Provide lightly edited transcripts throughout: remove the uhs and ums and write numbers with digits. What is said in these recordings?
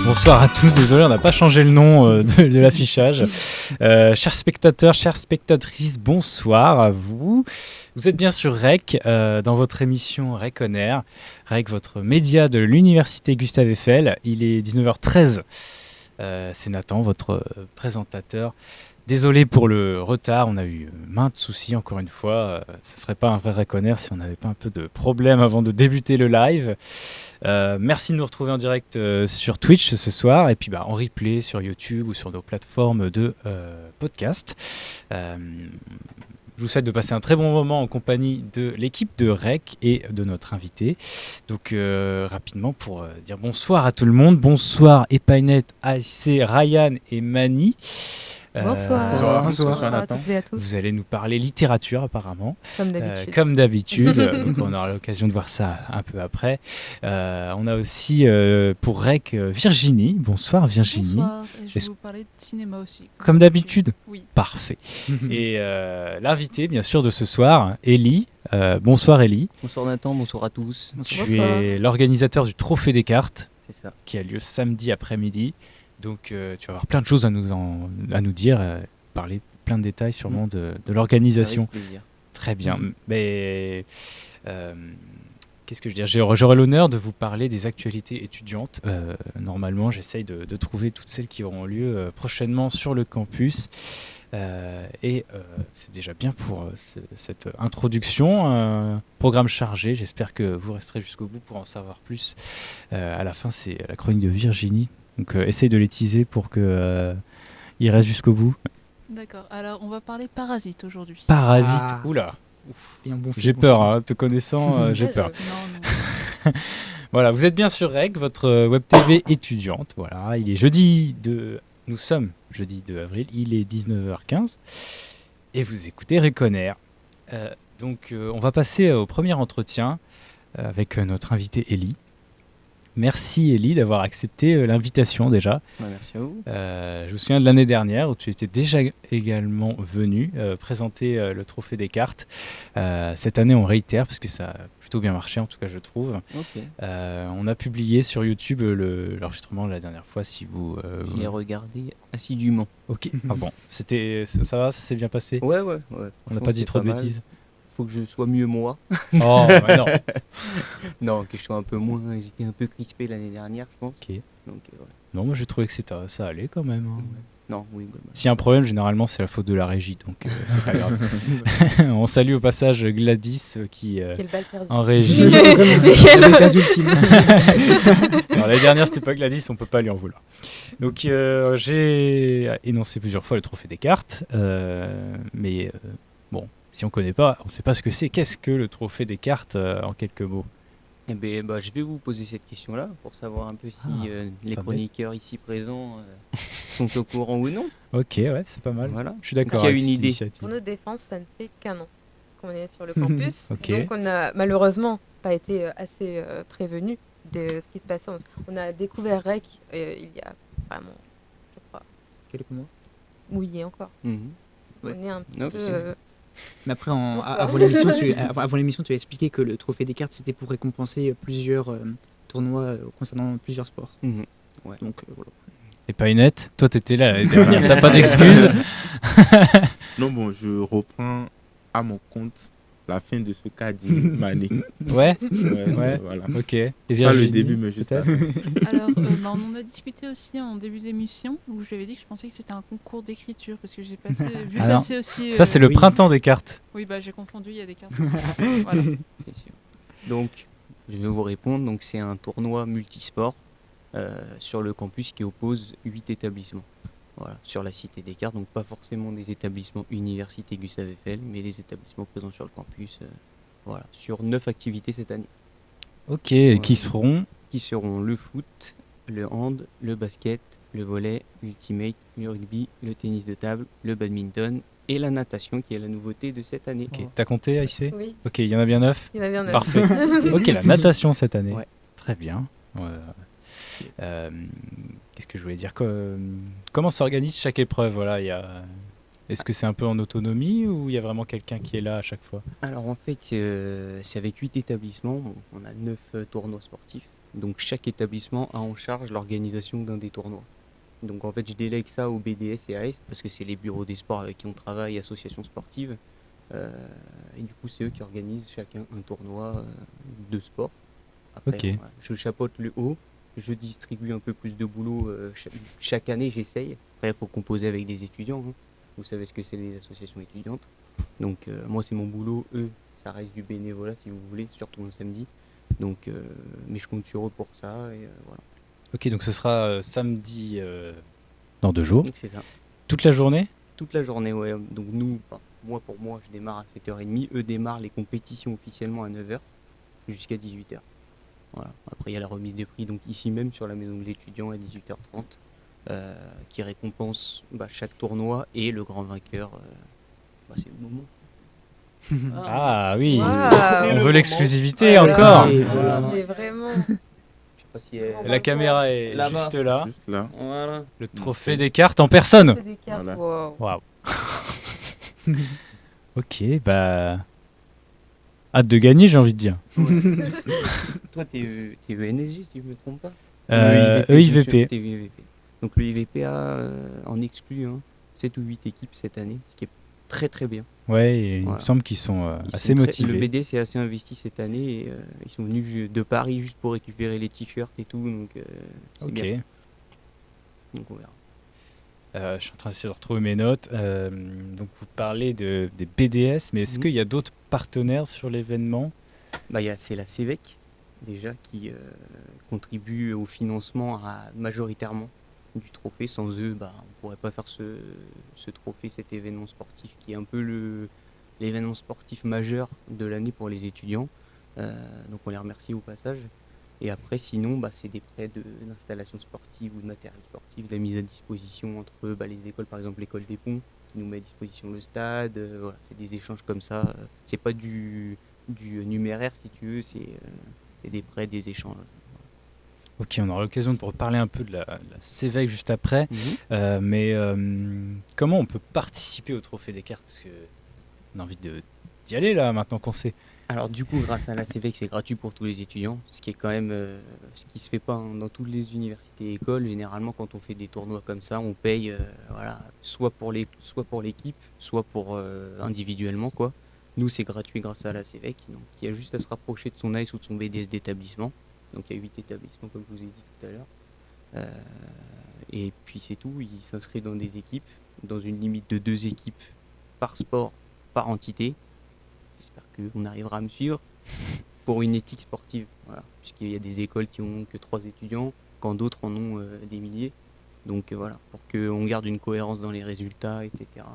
Bonsoir à tous, désolé on n'a pas changé le nom de l'affichage. Chers spectateurs, chères spectatrices, bonsoir à vous. Vous êtes bien sur REC, dans votre émission REC On Air. REC, votre média de l'université Gustave Eiffel. Il est 19h13. C'est Nathan, votre présentateur. Désolé pour le retard, on a eu maintes soucis encore une fois. Ce ne serait pas un vrai REC On Air si on n'avait pas un peu de problème avant de débuter le live. Merci de nous retrouver en direct sur Twitch ce soir et puis en replay sur YouTube ou sur nos plateformes de podcast. Je vous souhaite de passer un très bon moment en compagnie de l'équipe de REC et de notre invité. Donc rapidement pour dire bonsoir à tout le monde. Bonsoir Epainette, AIC, Ryan et Mani. Bonsoir à toutes et à tous. Vous allez nous parler littérature apparemment. Comme d'habitude. Donc on aura l'occasion de voir ça un peu après. On a aussi pour REC Virginie. Bonsoir Virginie. Bonsoir, et je vais vous parler de cinéma aussi. Comme d'habitude. Oui. Parfait. Et l'invité bien sûr de ce soir, Ellie. Bonsoir Ellie. Bonsoir Nathan, bonsoir à tous. Tu es l'organisateur du Trophée des cartes. C'est ça. Qui a lieu samedi après-midi. Donc tu vas avoir plein de choses à nous dire, parler plein de détails sûrement de l'organisation. Avec plaisir. Très bien. Mais qu'est-ce que je veux dire ? J'aurai l'honneur de vous parler des actualités étudiantes. Normalement, j'essaye de trouver toutes celles qui auront lieu prochainement sur le campus. Et c'est déjà bien pour cette introduction. Programme chargé. J'espère que vous resterez jusqu'au bout pour en savoir plus. À la fin, c'est la chronique de Virginie. Donc essaye de les teaser pour qu'ils restent jusqu'au bout. D'accord, alors on va parler Parasite aujourd'hui. Parasite, oula. Ouf. J'ai peur, hein, te connaissant, j'ai peur. Non. Voilà, vous êtes bien sur REC, votre web TV étudiante. Voilà, il est nous sommes jeudi 2 avril, il est 19h15 et vous écoutez REC On Air. Donc on va passer au premier entretien avec notre invitée Ellie. Merci Ellie d'avoir accepté l'invitation déjà. Ouais, merci à vous. Je me souviens de l'année dernière où tu étais déjà également venu présenter le Trophée des cartes. Cette année on réitère parce que ça a plutôt bien marché en tout cas je trouve. Okay. On a publié sur YouTube l'enregistrement de la dernière fois si vous... Je l'ai regardé assidûment. Ok, ah bon, ça va, ça s'est bien passé ? Ouais. On n'a pas dit trop de bêtises ? Faut que je sois mieux moi. Oh, bah non. Non, que je sois un peu moins. J'étais un peu crispé l'année dernière, je pense. Ok. Donc, ouais. Non, moi j'ai trouvé que ça allait quand même. Hein. Ouais. Non, oui. Bah. S'il y a un problème, généralement c'est la faute de la régie, donc c'est pas grave. On salue au passage Gladys qui Quelle balle perdue. en régie. ultime. Alors, l'année dernière c'était pas Gladys, on peut pas lui en vouloir. Donc j'ai énoncé plusieurs fois le Trophée des cartes, mais bon. Si on ne connaît pas, on ne sait pas ce que c'est. Qu'est-ce que le Trophée des cartes en quelques mots ? Eh ben, je vais vous poser cette question-là pour savoir un peu si les chroniqueurs ici présents sont au courant ou non. Ok, ouais, c'est pas mal. Voilà. Je suis d'accord. Qui a avec une cette idée initiative. Pour nos défenses, ça ne fait qu'un an qu'on est sur le campus. Ok. Donc on n'a malheureusement pas été assez prévenus de ce qui se passait. On a découvert REC il y a vraiment, je crois, quelques mois. mouillé encore. Ouais. On est un petit Non, peu... Mais après, avant l'émission, tu as expliqué que le Trophée des cartes, c'était pour récompenser plusieurs tournois concernant plusieurs sports. Ouais. Donc, voilà. Et Painette, toi t'étais là l'année dernière, t'as pas d'excuses. Non, bon, je reprends à mon compte la fin de ce qu'a dit Mané. Ouais. Voilà. Ok. Et Pas Virginie, le début, mais juste la fin. Alors, on en a discuté aussi en début d'émission où je lui avais dit que je pensais que c'était un concours d'écriture parce que j'ai vu Alors, passer aussi. ça c'est le oui. printemps des cartes. Oui, j'ai confondu, il y a des cartes. Voilà. C'est sûr. Donc, je vais vous répondre. Donc, c'est un tournoi multisport sur le campus qui oppose 8 établissements. Voilà, sur la Cité des Cartes, donc pas forcément des établissements université Gustave Eiffel, mais des établissements présents sur le campus, voilà, sur 9 activités cette année. Ok, et qui seront Qui seront le foot, le hand, le basket, le volley, l'ultimate, le rugby, le tennis de table, le badminton et la natation qui est la nouveauté de cette année. Ok, t'as compté Aïssé ? Oui, Ok, il y en a bien 9. il y en a bien 9. Parfait. Ok, la natation cette année. Ouais. Très bien. Euh, Qu'est-ce que je voulais dire comment s'organise chaque épreuve? Voilà, est-ce que c'est un peu en autonomie ou il y a vraiment quelqu'un qui est là à chaque fois? Alors en fait, c'est avec 8 établissements, on a 9 tournois sportifs. Donc chaque établissement a en charge l'organisation d'un des tournois. Donc en fait, je délègue ça au BDS et à Est parce que c'est les bureaux des sports avec qui on travaille, associations sportives. Et du coup, c'est eux qui organisent chacun un tournoi de sport. Après, Ok. voilà, je chapeaute le haut, je distribue un peu plus de boulot chaque année, j'essaye. Après, il faut composer avec des étudiants, hein. Vous savez ce que c'est les associations étudiantes. Donc moi, c'est mon boulot, eux, ça reste du bénévolat si vous voulez, surtout un samedi. Donc, mais je compte sur eux pour ça et voilà. Ok, donc ce sera samedi dans 2 jours. Donc, c'est ça. Toute la journée? Toute la journée, ouais. Donc nous, enfin, moi pour moi, je démarre à 7h30. Eux démarrent les compétitions officiellement à 9h jusqu'à 18h. Voilà. Après, il y a la remise des prix, donc ici même sur la maison de l'étudiant à 18h30, qui récompense chaque tournoi et le grand vainqueur. C'est le moment. Ah oui, Waouh. on veut l'exclusivité Ouais, encore. c'est- Voilà. Mais vraiment. Je sais pas si elle- La caméra est Là-bas. juste là. Juste là. Voilà. Le trophée des cartes en personne. C'est des cartes. Voilà. Wow. Waouh. Ok, bah. Hâte de gagner, j'ai envie de dire. Toi, t'es ENSG si je me trompe pas. EIVP. T'es EIVP. Donc le IVP a en exclu 7 ou 8 équipes cette année, ce qui est très très bien. Ouais, et il me Voilà. semble qu'ils sont Ils assez sont Le motivés. BD s'est assez investi cette année et ils sont venus de Paris juste pour récupérer les t-shirts et tout, donc c'est Ok. bien. Donc on verra. Je suis en train d'essayer de retrouver mes notes. Donc vous parlez des BDS, mais est-ce Mhm. qu'il y a d'autres partenaires sur l'événement? C'est la CEVEC déjà qui contribue au financement majoritairement du trophée. Sans eux, on ne pourrait pas faire ce trophée, cet événement sportif qui est un peu l'événement sportif majeur de l'année pour les étudiants. Donc on les remercie au passage. Et après, sinon, c'est des prêts d'installations sportives ou de matériel sportif, de la mise à disposition entre les écoles, par exemple l'école des Ponts, qui nous met à disposition le stade. Voilà, c'est des échanges comme ça. C'est pas du numéraire, si tu veux, c'est des prêts, des échanges. Ok, on aura l'occasion de reparler un peu de la CEVEC juste après. Mais comment on peut participer au Trophée des cartes? Parce que on a envie d'y aller là, maintenant qu'on sait. Alors du coup, grâce à la CEVEC, c'est gratuit pour tous les étudiants, ce qui est quand même ce qui se fait pas dans toutes les universités et écoles. Généralement, quand on fait des tournois comme ça, on paye soit pour l'équipe, soit pour individuellement quoi. Nous, c'est gratuit grâce à la CEVEC, donc il y a juste à se rapprocher de son AS ou de son BDS d'établissement. Donc il y a 8 établissements comme je vous ai dit tout à l'heure. Et puis c'est tout, il s'inscrit dans des équipes, dans une limite de 2 équipes par sport, par entité. J'espère qu'on arrivera à me suivre pour une éthique sportive. Voilà. Puisqu'il y a des écoles qui ont que 3 étudiants, quand d'autres en ont des milliers. Donc voilà, pour qu'on garde une cohérence dans les résultats, etc.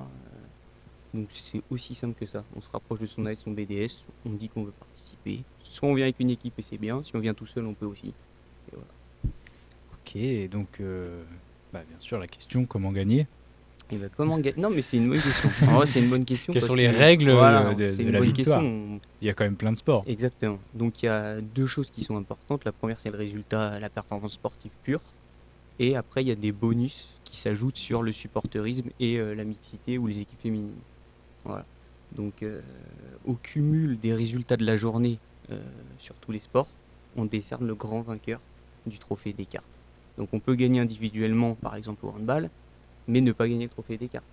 Donc c'est aussi simple que ça. On se rapproche de son AS, son BDS, on dit qu'on veut participer. Soit on vient avec une équipe et c'est bien, si on vient tout seul, on peut aussi. Et voilà. Ok, et donc bien sûr la question comment gagner? Et comment gagner? Non mais c'est une bonne question. En vrai, c'est une bonne question. Quelles parce sont les que- règles Voilà, de c'est une la bonne victoire? question. Il y a quand même plein de sports. Exactement. Donc il y a 2 choses qui sont importantes. La première, c'est le résultat, la performance sportive pure. Et après, il y a des bonus qui s'ajoutent sur le supporterisme et la mixité ou les équipes féminines. Voilà. Donc au cumul des résultats de la journée sur tous les sports, on décerne le grand vainqueur du trophée des cartes. Donc on peut gagner individuellement, par exemple au handball, mais ne pas gagner le trophée des cartes.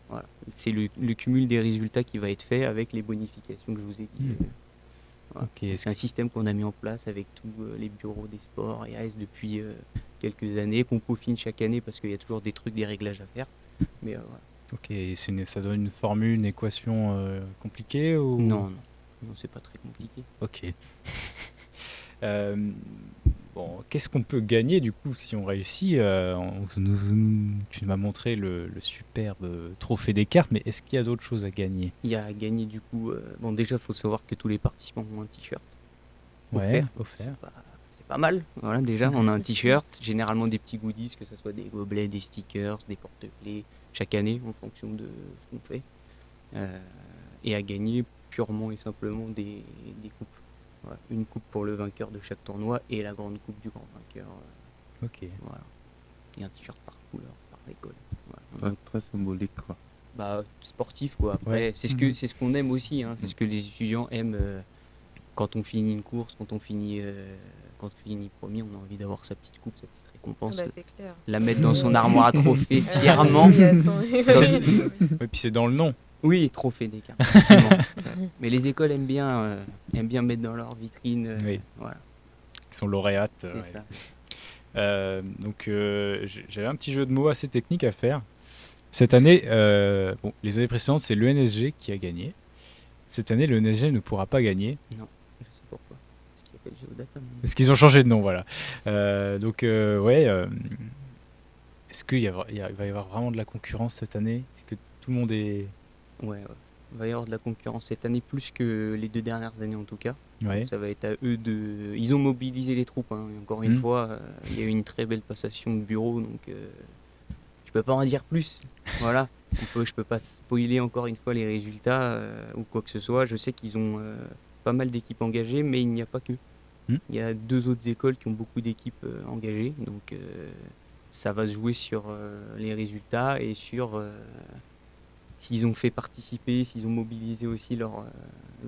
Voilà. C'est le cumul des résultats qui va être fait avec les bonifications que je vous ai dit. Voilà. Ok, est-ce C'est un système qu'on a mis en place avec tous les bureaux des sports et AS depuis quelques années, qu'on peaufine chaque année parce qu'il y a toujours des trucs, des réglages à faire. Mais voilà. Ok, ça donne une formule, une équation compliquée ou... Non, c'est pas très compliqué. Ok. Bon, qu'est-ce qu'on peut gagner du coup si on réussit? Tu m'as montré le superbe trophée des cartes, mais est-ce qu'il y a d'autres choses à gagner? Il y a à gagner du coup. Déjà, il faut savoir que tous les participants ont un t-shirt. Ouais, offert. offert. C'est pas mal. Voilà, déjà, on a un t-shirt, généralement des petits goodies, que ce soit des gobelets, des stickers, des porte-clés, chaque année en fonction de ce qu'on fait. Et à gagner purement et simplement des coupes. Voilà, une coupe pour le vainqueur de chaque tournoi et la grande coupe du grand vainqueur Ok. Voilà. Et un t-shirt par couleur, par école. Voilà. Très symbolique, quoi. Bah, sportif quoi. Après, Ouais. c'est ce qu'on aime aussi. Hein. C'est ce que les étudiants aiment quand on finit une course, quand on finit premier, on a envie d'avoir sa petite coupe, sa petite récompense, C'est clair. la mettre dans son armoire à trophées fièrement. Oui, attends. Et puis c'est dans le nom. Oui, trophée des cartes. Effectivement. Mais les écoles aiment bien mettre dans leur vitrine. Oui. Voilà, Qui sont lauréates. c'est ouais. ça. Donc j'avais un petit jeu de mots assez technique à faire. Cette année, bon, les années précédentes, c'est l'ENSG qui a gagné. Cette année, l'ENSG ne pourra pas gagner. Je sais pourquoi. Ce qui s'appelle Géodata. Parce qu'ils ont changé de nom, voilà. Est-ce qu'il va y avoir vraiment de la concurrence cette année? Est-ce que tout le monde est... Ouais. Il va y avoir de la concurrence cette année plus que les 2 dernières années en tout cas. Ouais. Ça va être à eux de. Ils ont mobilisé les troupes. Hein. Et encore une fois, il y a eu une très belle passation de bureau, donc je peux pas en dire plus. Voilà. Je peux pas spoiler encore une fois les résultats ou quoi que ce soit. Je sais qu'ils ont pas mal d'équipes engagées, mais il n'y a pas que. Mm. Il y a 2 autres écoles qui ont beaucoup d'équipes engagées, donc ça va se jouer sur les résultats et sur s'ils ont fait participer, s'ils ont mobilisé aussi leur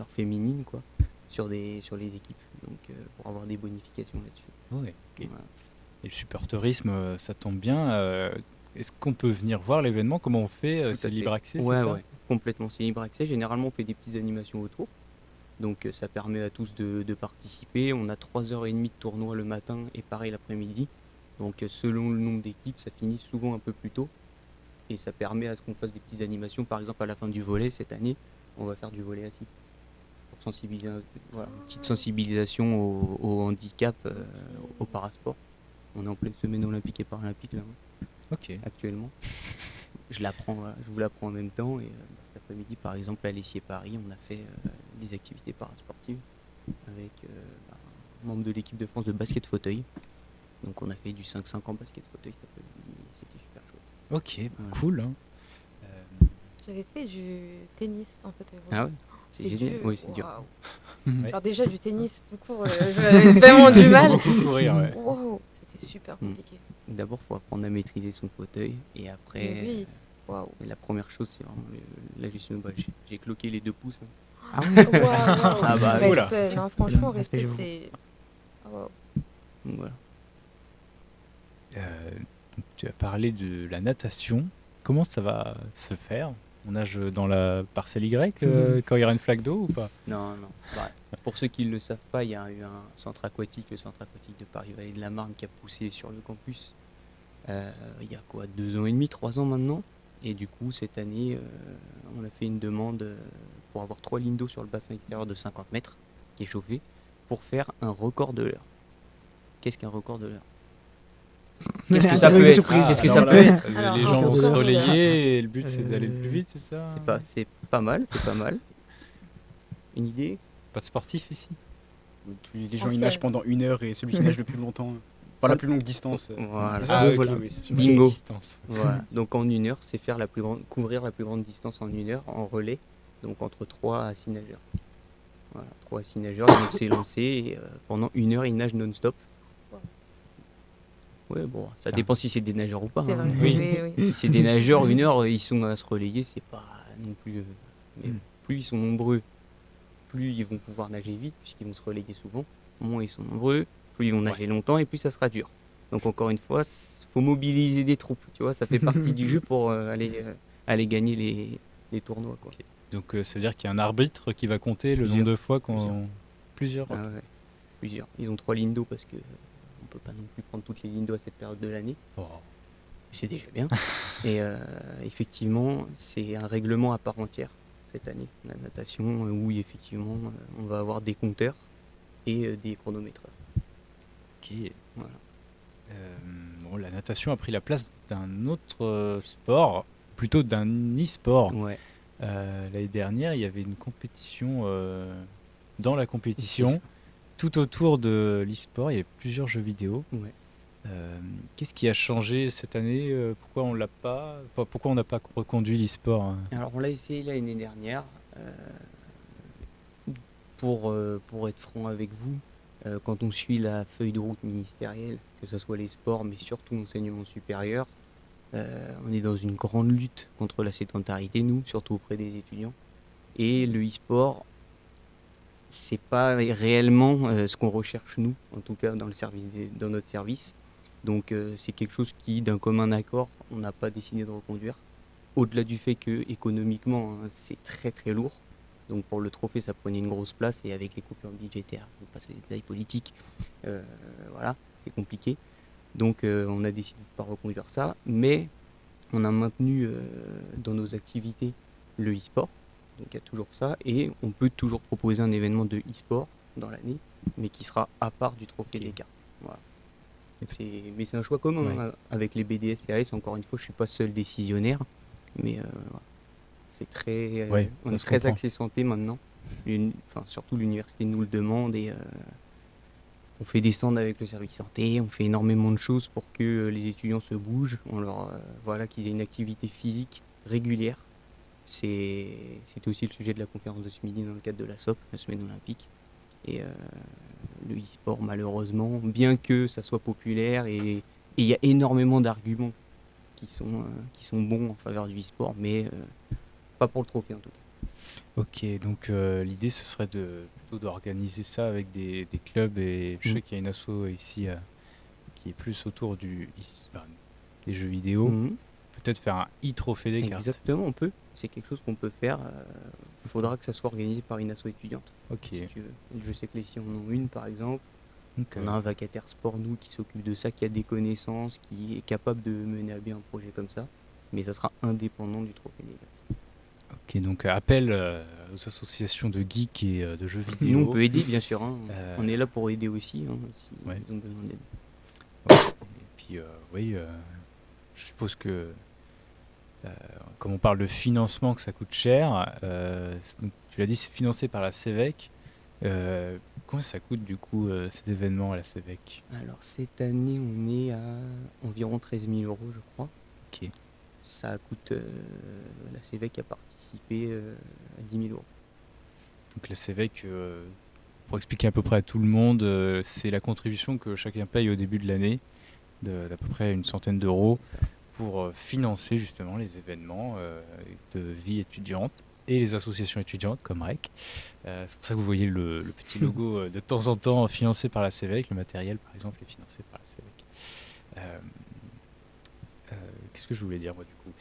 féminine quoi, sur les équipes, donc pour avoir des bonifications là-dessus. Ouais, ok. Voilà. Et le supporterisme, ça tombe bien. Est-ce qu'on peut venir voir l'événement? Comment on fait? Tout à C'est fait. libre accès, Ouais, c'est ça? ouais, complètement, c'est libre accès. Généralement, on fait des petites animations autour, donc ça permet à tous de participer. On a 3h30 de tournoi le matin et pareil l'après-midi, donc selon le nombre d'équipes, ça finit souvent un peu plus tôt. Et ça permet à ce qu'on fasse des petites animations. Par exemple, à la fin du volley, cette année, on va faire du volley assis. Pour sensibiliser, voilà, une petite sensibilisation au handicap, au parasport. On est en pleine semaine olympique et paralympique là, Ok. actuellement. Je vous l'apprends en même temps. Et cet après-midi, par exemple, à l'Essier Paris, on a fait des activités parasportives avec un membre de l'équipe de France de basket fauteuil. Donc on a fait du 5-5 en basket fauteuil cet après-midi. C'était super chouette. Ok, Voilà. cool. Hein. J'avais fait du tennis en fait. Ah ouais, c'est génial. dur. Oui, c'est dur. Waouh. Ouais. Alors déjà du tennis tout court, j'avais vraiment du mal. Beaucoup courir, ouais. Wow, c'était super compliqué. D'abord, il faut apprendre à maîtriser son fauteuil. Et après, Mais oui. Waouh. la première chose, c'est vraiment la gestion. Bah, j'ai cloqué les 2 pouces. Hein. Ah ouais. Waouh. Ah bah, Respect. Non, franchement, Respect, respect, je c'est. Ah, waouh. Donc, voilà. Tu as parlé de la natation. Comment ça va se faire? On nage dans la parcelle Y quand il y aura une flaque d'eau ou pas? Non. Bah, pour ceux qui ne le savent pas, il y a eu un centre aquatique, le centre aquatique de Paris-Vallée de la Marne, qui a poussé sur le campus il y a quoi, 2 ans et demi, 3 ans maintenant. Et du coup, cette année, on a fait une demande pour avoir 3 lignes d'eau sur le bassin extérieur de 50 mètres, qui est chauffé, pour faire un record de l'heure. Qu'est-ce qu'un record de l'heure? Qu'est-ce que ça peut être? Surprise. Qu'est-ce que Alors ça là, peut être? Alors, les gens vont record se de l'heure. relayer et le but c'est d'aller le plus vite, c'est ça? C'est pas mal, c'est pas mal. Une idée? Pas de sportif ici? Les gens ils nagent pendant 1 heure et celui qui nage le plus longtemps, enfin la plus longue distance. Voilà. Ah, ok, voilà. oui, c'est sur Bingo. la distance. Voilà. Donc en 1 heure, c'est faire couvrir la plus grande distance en 1 heure en relais, donc entre 3 à 6 nageurs. Voilà, 3 à 6 nageurs, donc c'est lancé et pendant 1 heure, ils nagent non-stop. Ouais, bon, ça dépend si c'est des nageurs ou pas. C'est hein. vrai. Oui. Oui. Si c'est des nageurs, 1 heure, ils sont à se relayer, c'est pas non plus. Mais plus ils sont nombreux, plus ils vont pouvoir nager vite, puisqu'ils vont se relayer souvent. Moins ils sont nombreux, plus ils vont nager longtemps et plus ça sera dur. Donc encore une fois, faut mobiliser des troupes, tu vois, ça fait partie du jeu pour aller gagner les tournois. Quoi. Donc ça veut dire qu'il y a un arbitre qui va compter le nombre de fois qu'on... Plusieurs. Ah ouais, plusieurs. Ils ont 3 lignes d'eau parce que on peut pas non plus prendre toutes les lignes d'eau à cette période de l'année. Oh. C'est déjà bien. Et effectivement, c'est un règlement à part entière cette année, la natation, où effectivement on va avoir des compteurs et des chronométreurs. Ok. Voilà. Bon, la natation a pris la place d'un autre sport, plutôt d'un e-sport. Ouais. L'année dernière, il y avait une compétition. Dans la compétition, C'est ça. tout autour de l'e-sport, il y avait plusieurs jeux vidéo. Ouais. Qu'est-ce qui a changé cette année? Pourquoi on l'a pas? Pourquoi on n'a pas reconduit l'e-sport, hein? Alors on l'a essayé l'année dernière. Pour être franc avec vous, Quand on suit la feuille de route ministérielle, que ce soit les sports, mais surtout l'enseignement supérieur, on est dans une grande lutte contre la sédentarité, nous, surtout auprès des étudiants. Et le e-sport, c'est pas réellement ce qu'on recherche, nous, en tout cas dans notre service. Donc c'est quelque chose qui, d'un commun accord, on n'a pas décidé de reconduire. Au-delà du fait que économiquement, hein, c'est très très lourd. Donc pour le trophée, ça prenait une grosse place et avec les coupures budgétaires, je ne vais pas passer les détails politiques, voilà, c'est compliqué. Donc on a décidé de ne pas reconduire ça, mais on a maintenu dans nos activités le e-sport. Donc il y a toujours ça et on peut toujours proposer un événement de e-sport dans l'année, mais qui sera à part du trophée des cartes. Voilà. Mais c'est un choix commun hein, avec les BDS et AS. Encore une fois, je ne suis pas seul décisionnaire, mais voilà. C'est très, on est très axé santé maintenant. Surtout l'université nous le demande et on fait des stands avec le service santé, on fait énormément de choses pour que les étudiants se bougent, qu'ils aient une activité physique régulière. C'était aussi le sujet de la conférence de ce midi dans le cadre de la SOP, la semaine olympique. Et le e-sport, malheureusement, bien que ça soit populaire, et il y a énormément d'arguments qui sont bons en faveur du e-sport, mais pas pour le trophée en tout cas. Ok, donc l'idée ce serait plutôt d'organiser ça avec des clubs et je sais qu'il y a une asso ici qui est plus autour des jeux vidéo. Peut-être faire un e-trophée des cartes. Exactement, on peut. C'est quelque chose qu'on peut faire. Il faudra que ça soit organisé par une asso étudiante. Ok. Si tu veux. Je sais que les filles en ont une par exemple. Okay. On a un vacataire sport nous qui s'occupe de ça, qui a des connaissances, qui est capable de mener à bien un projet comme ça. Mais ça sera indépendant du trophée des cartes. Ok, donc appel aux associations de geeks et de jeux vidéo. Nous, on peut aider, bien sûr. Hein. On est là pour aider aussi, hein, si ils ont besoin d'aide. Ouais. Et puis, je suppose que, comme on parle de financement, que ça coûte cher, donc, tu l'as dit, c'est financé par la CEVEC. Combien ça coûte, du coup, cet événement à la CEVEC ? Alors, cette année, on est à environ 13 000 €, je crois. Ok. Ça coûte, la CEVEC a participé à 10 000 €. Donc la CEVEC, pour expliquer à peu près à tout le monde, c'est la contribution que chacun paye au début de l'année, d'à peu près une centaine d'euros, pour financer justement les événements de vie étudiante et les associations étudiantes comme REC. C'est pour ça que vous voyez le petit logo de temps en temps financé par la CEVEC. Le matériel, par exemple, est financé par la CEVEC. Qu'est-ce que je voulais dire, moi, du coup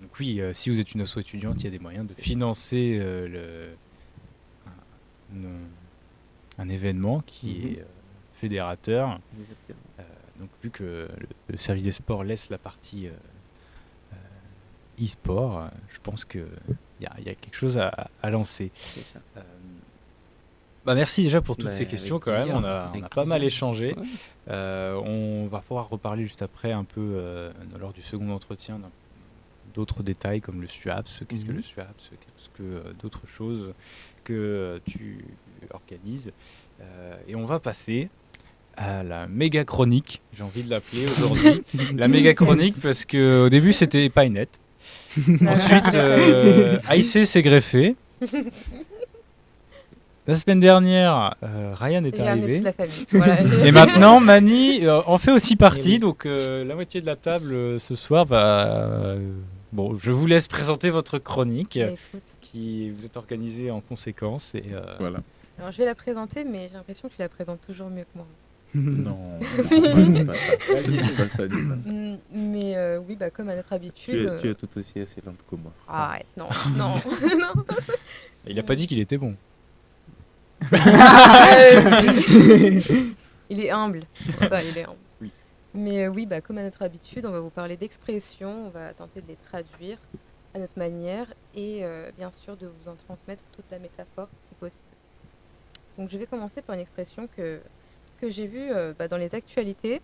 donc oui, si vous êtes une asso étudiante, il y a des moyens de financer un événement qui est fédérateur. Donc vu que le service des sports laisse la partie e-sport, je pense qu'il y a quelque chose à lancer. C'est ça. Merci déjà pour toutes ces questions quand plaisir, même, on a pas mal échangé. Ouais. On va pouvoir reparler juste après un peu lors du second entretien d'autres détails comme le SUAPS, qu'est-ce que le SUAPS, qu'est-ce que d'autres choses que tu organises. Et on va passer à la méga chronique, j'ai envie de l'appeler aujourd'hui. La méga chronique parce qu'au début c'était Pinette. Ensuite AIC s'est greffé. La semaine dernière, Ryan est J'ai amené arrivé. toute la famille. Voilà. Et maintenant, Mani en fait aussi partie. Donc, la moitié de la table ce soir va. Bon, je vous laisse présenter votre chronique Écoute. qui vous êtes organisée en conséquence. Et, Voilà. Alors, je vais la présenter, mais j'ai l'impression que tu la présentes toujours mieux que moi. Non, dis pas ça. Dis pas ça. Mais oui, comme à notre habitude. Tu es tout aussi excellente que moi. Arrête, non, non, non. il n'a pas dit qu'il était bon. Il est humble, c'est ça, il est humble. Oui. Mais oui, comme à notre habitude, on va vous parler d'expressions, on va tenter de les traduire à notre manière et bien sûr de vous en transmettre toute la métaphore si possible. Donc je vais commencer par une expression que j'ai vue dans les actualités.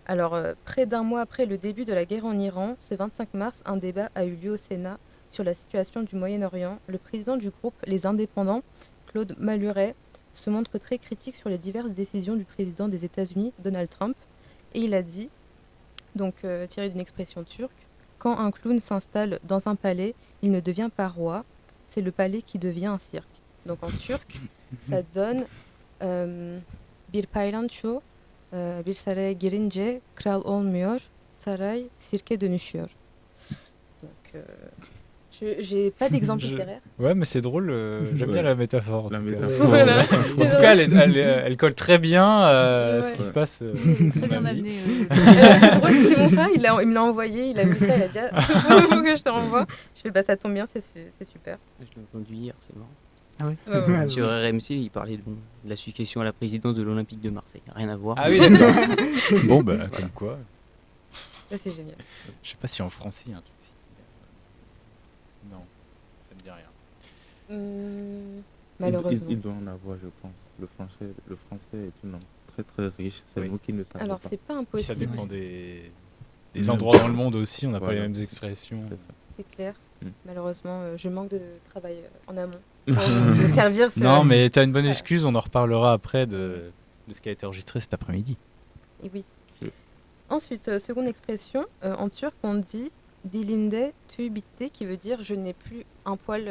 Alors, près d'un mois après le début de la guerre en Iran, ce 25 mars, un débat a eu lieu au Sénat sur la situation du Moyen-Orient. Le président du groupe Les Indépendants, Claude Maluret, se montre très critique sur les diverses décisions du président des États-Unis, Donald Trump. Et il a dit, donc tiré d'une expression turque, « Quand un clown s'installe dans un palais, il ne devient pas roi, c'est le palais qui devient un cirque. » Donc en turc, ça donne Bir paylanço bir saraya girince kral olmuyor, saray sirke dönüşüyor. Donc, j'ai pas d'exemple Je- littéraire. Ouais, mais c'est drôle. J'aime bien Ouais. la métaphore. en La tout cas. métaphore. Voilà. En tout cas, elle colle très bien à ce Ouais. qui se passe. Très bien dans ma vie. amené. C'est drôle, c'est mon frère, il me l'a envoyé, il a vu ça, il a dit ah, faut que je te renvoie. Je fais bah ça tombe bien, c'est super. Je l'ai entendu hier, c'est marrant. Ouais, ouais. Sur RMC, il parlait de la succession à la présidence de l'Olympique de Marseille. Rien à voir. Ah oui, d'accord. Bon, bah, comme quoi. Ça, c'est génial. Je sais pas si en français il y a un truc similaire. Non, ça me dit rien. Malheureusement. Il doit en avoir, je pense. Le français est une langue très très riche. C'est Oui. nous qui ne savons Alors, pas. c'est pas Puis ça impossible, dépend des endroits dans le monde aussi, on n'a pas Voilà. les mêmes expressions. C'est ça. c'est clair. Mm. Malheureusement, je manque de travail en amont pour vous servir ce... Non, mais t'as une bonne Ouais. excuse, on en reparlera après de ce qui a été enregistré cet après-midi. Et oui. Oui. Ensuite, seconde expression, en turc, on dit dilimde tüy bitti, qui veut dire je n'ai plus un poil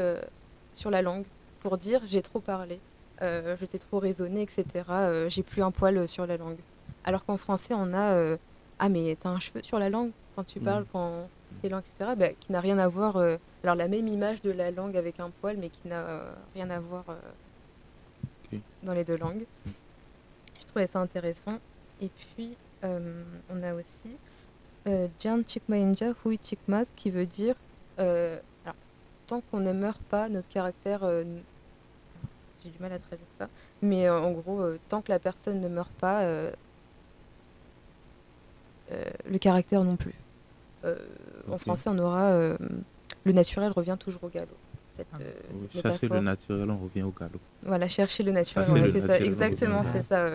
sur la langue, pour dire j'ai trop parlé, je t'ai trop raisonné, etc. J'ai plus un poil sur la langue. Alors qu'en français, on a ah, mais t'as un cheveu sur la langue quand tu parles, quand tes langues, etc. Bah, qui n'a rien à voir. Alors, la même image de la langue avec un poil, mais qui n'a rien à voir Ok. dans les deux langues. Je trouvais ça intéressant. Et puis, on a aussi Can çıkmayınca huy çıkmaz, qui veut dire alors, tant qu'on ne meurt pas, notre caractère. J'ai du mal à traduire ça. Mais en gros, tant que la personne ne meurt pas, le caractère non plus. En Ok. français, on aura le naturel revient toujours au galop. Cette, Oui, cette chasser le métaphore. naturel, on revient au galop. Voilà, chercher le naturel. Chasser ouais, le c'est ça, naturel, exactement, on revient au c'est ça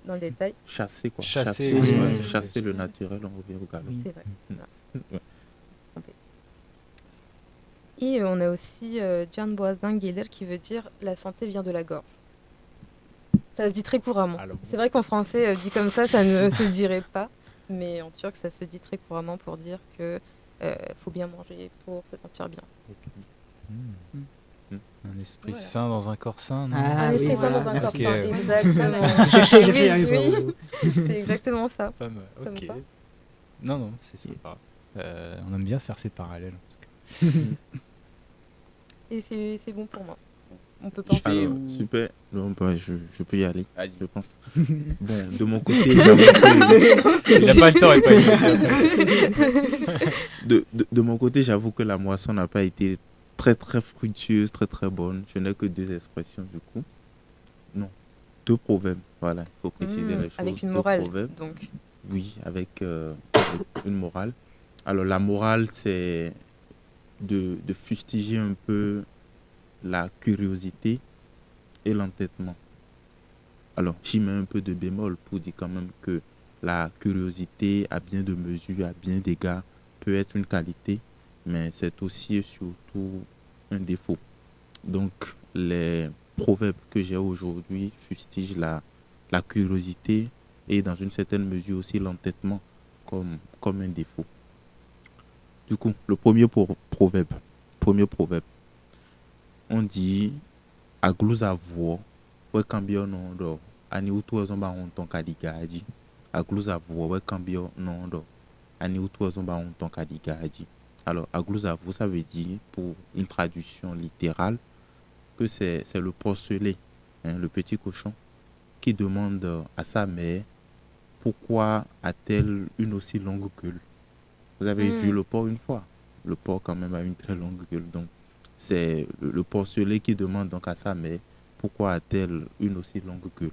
dans le détail. Chasser quoi. Chasser, ouais, oui. chasser le naturel, on revient au galop. C'est vrai. Voilà. Ouais. Trompé. Et on a aussi Can boğazdan gelir, qui veut dire la santé vient de la gorge. Ça se dit très couramment. Alors, C'est vrai qu'en français, dit comme ça ne se dirait pas. Mais en turc, ça se dit très couramment pour dire que faut bien manger pour se sentir bien. un esprit Voilà. sain dans un corps sain, non Ah, Un oui, esprit sain voilà. dans un corps Ok. sain, exactement. J'ai cherché, j'ai Oui, rien eu pour oui. vous. C'est exactement ça. Pas mal, Comme ok. quoi. Non, non, c'est sympa. On aime bien faire ces parallèles. En tout cas. Et c'est bon pour moi. On peut Je penser. fais Alors, ou- super. Non, bah, je peux y aller, Vas-y. je pense. Bon, de mon côté, j'avoue que, Il n'a pas le temps, il n'est pas de mon côté, j'avoue que la moisson n'a pas été très très fructueuse, très très bonne. Je n'ai que deux expressions du coup. Non, deux proverbes. Voilà, il faut préciser les choses. Avec une Deux morale, proverbes. donc. Oui, avec une morale. Alors la morale, c'est de fustiger un peu la curiosité et l'entêtement. Alors j'y mets un peu de bémol pour dire quand même que la curiosité à bien de mesure, à bien d'égards, peut être une qualité, mais c'est aussi et surtout un défaut. Donc les proverbes que j'ai aujourd'hui fustigent la curiosité et dans une certaine mesure aussi l'entêtement comme un défaut. Du coup, le proverbe, on dit à glous à voix, ouais cambio non do, ani utu azomba on ton kadigaji, à glous à voix, ouais cambio non do, ani utu azomba on ton kadigaji. Alors, à glous à voix, ça veut dire, pour une traduction littérale, que c'est le porcelet, hein, le petit cochon, qui demande à sa mère pourquoi a-t-elle une aussi longue queue. Vous avez vu le porc une fois. Le porc quand même a une très longue queue. Donc c'est le porcelet qui demande donc à sa mère pourquoi a-t-elle une aussi longue queue.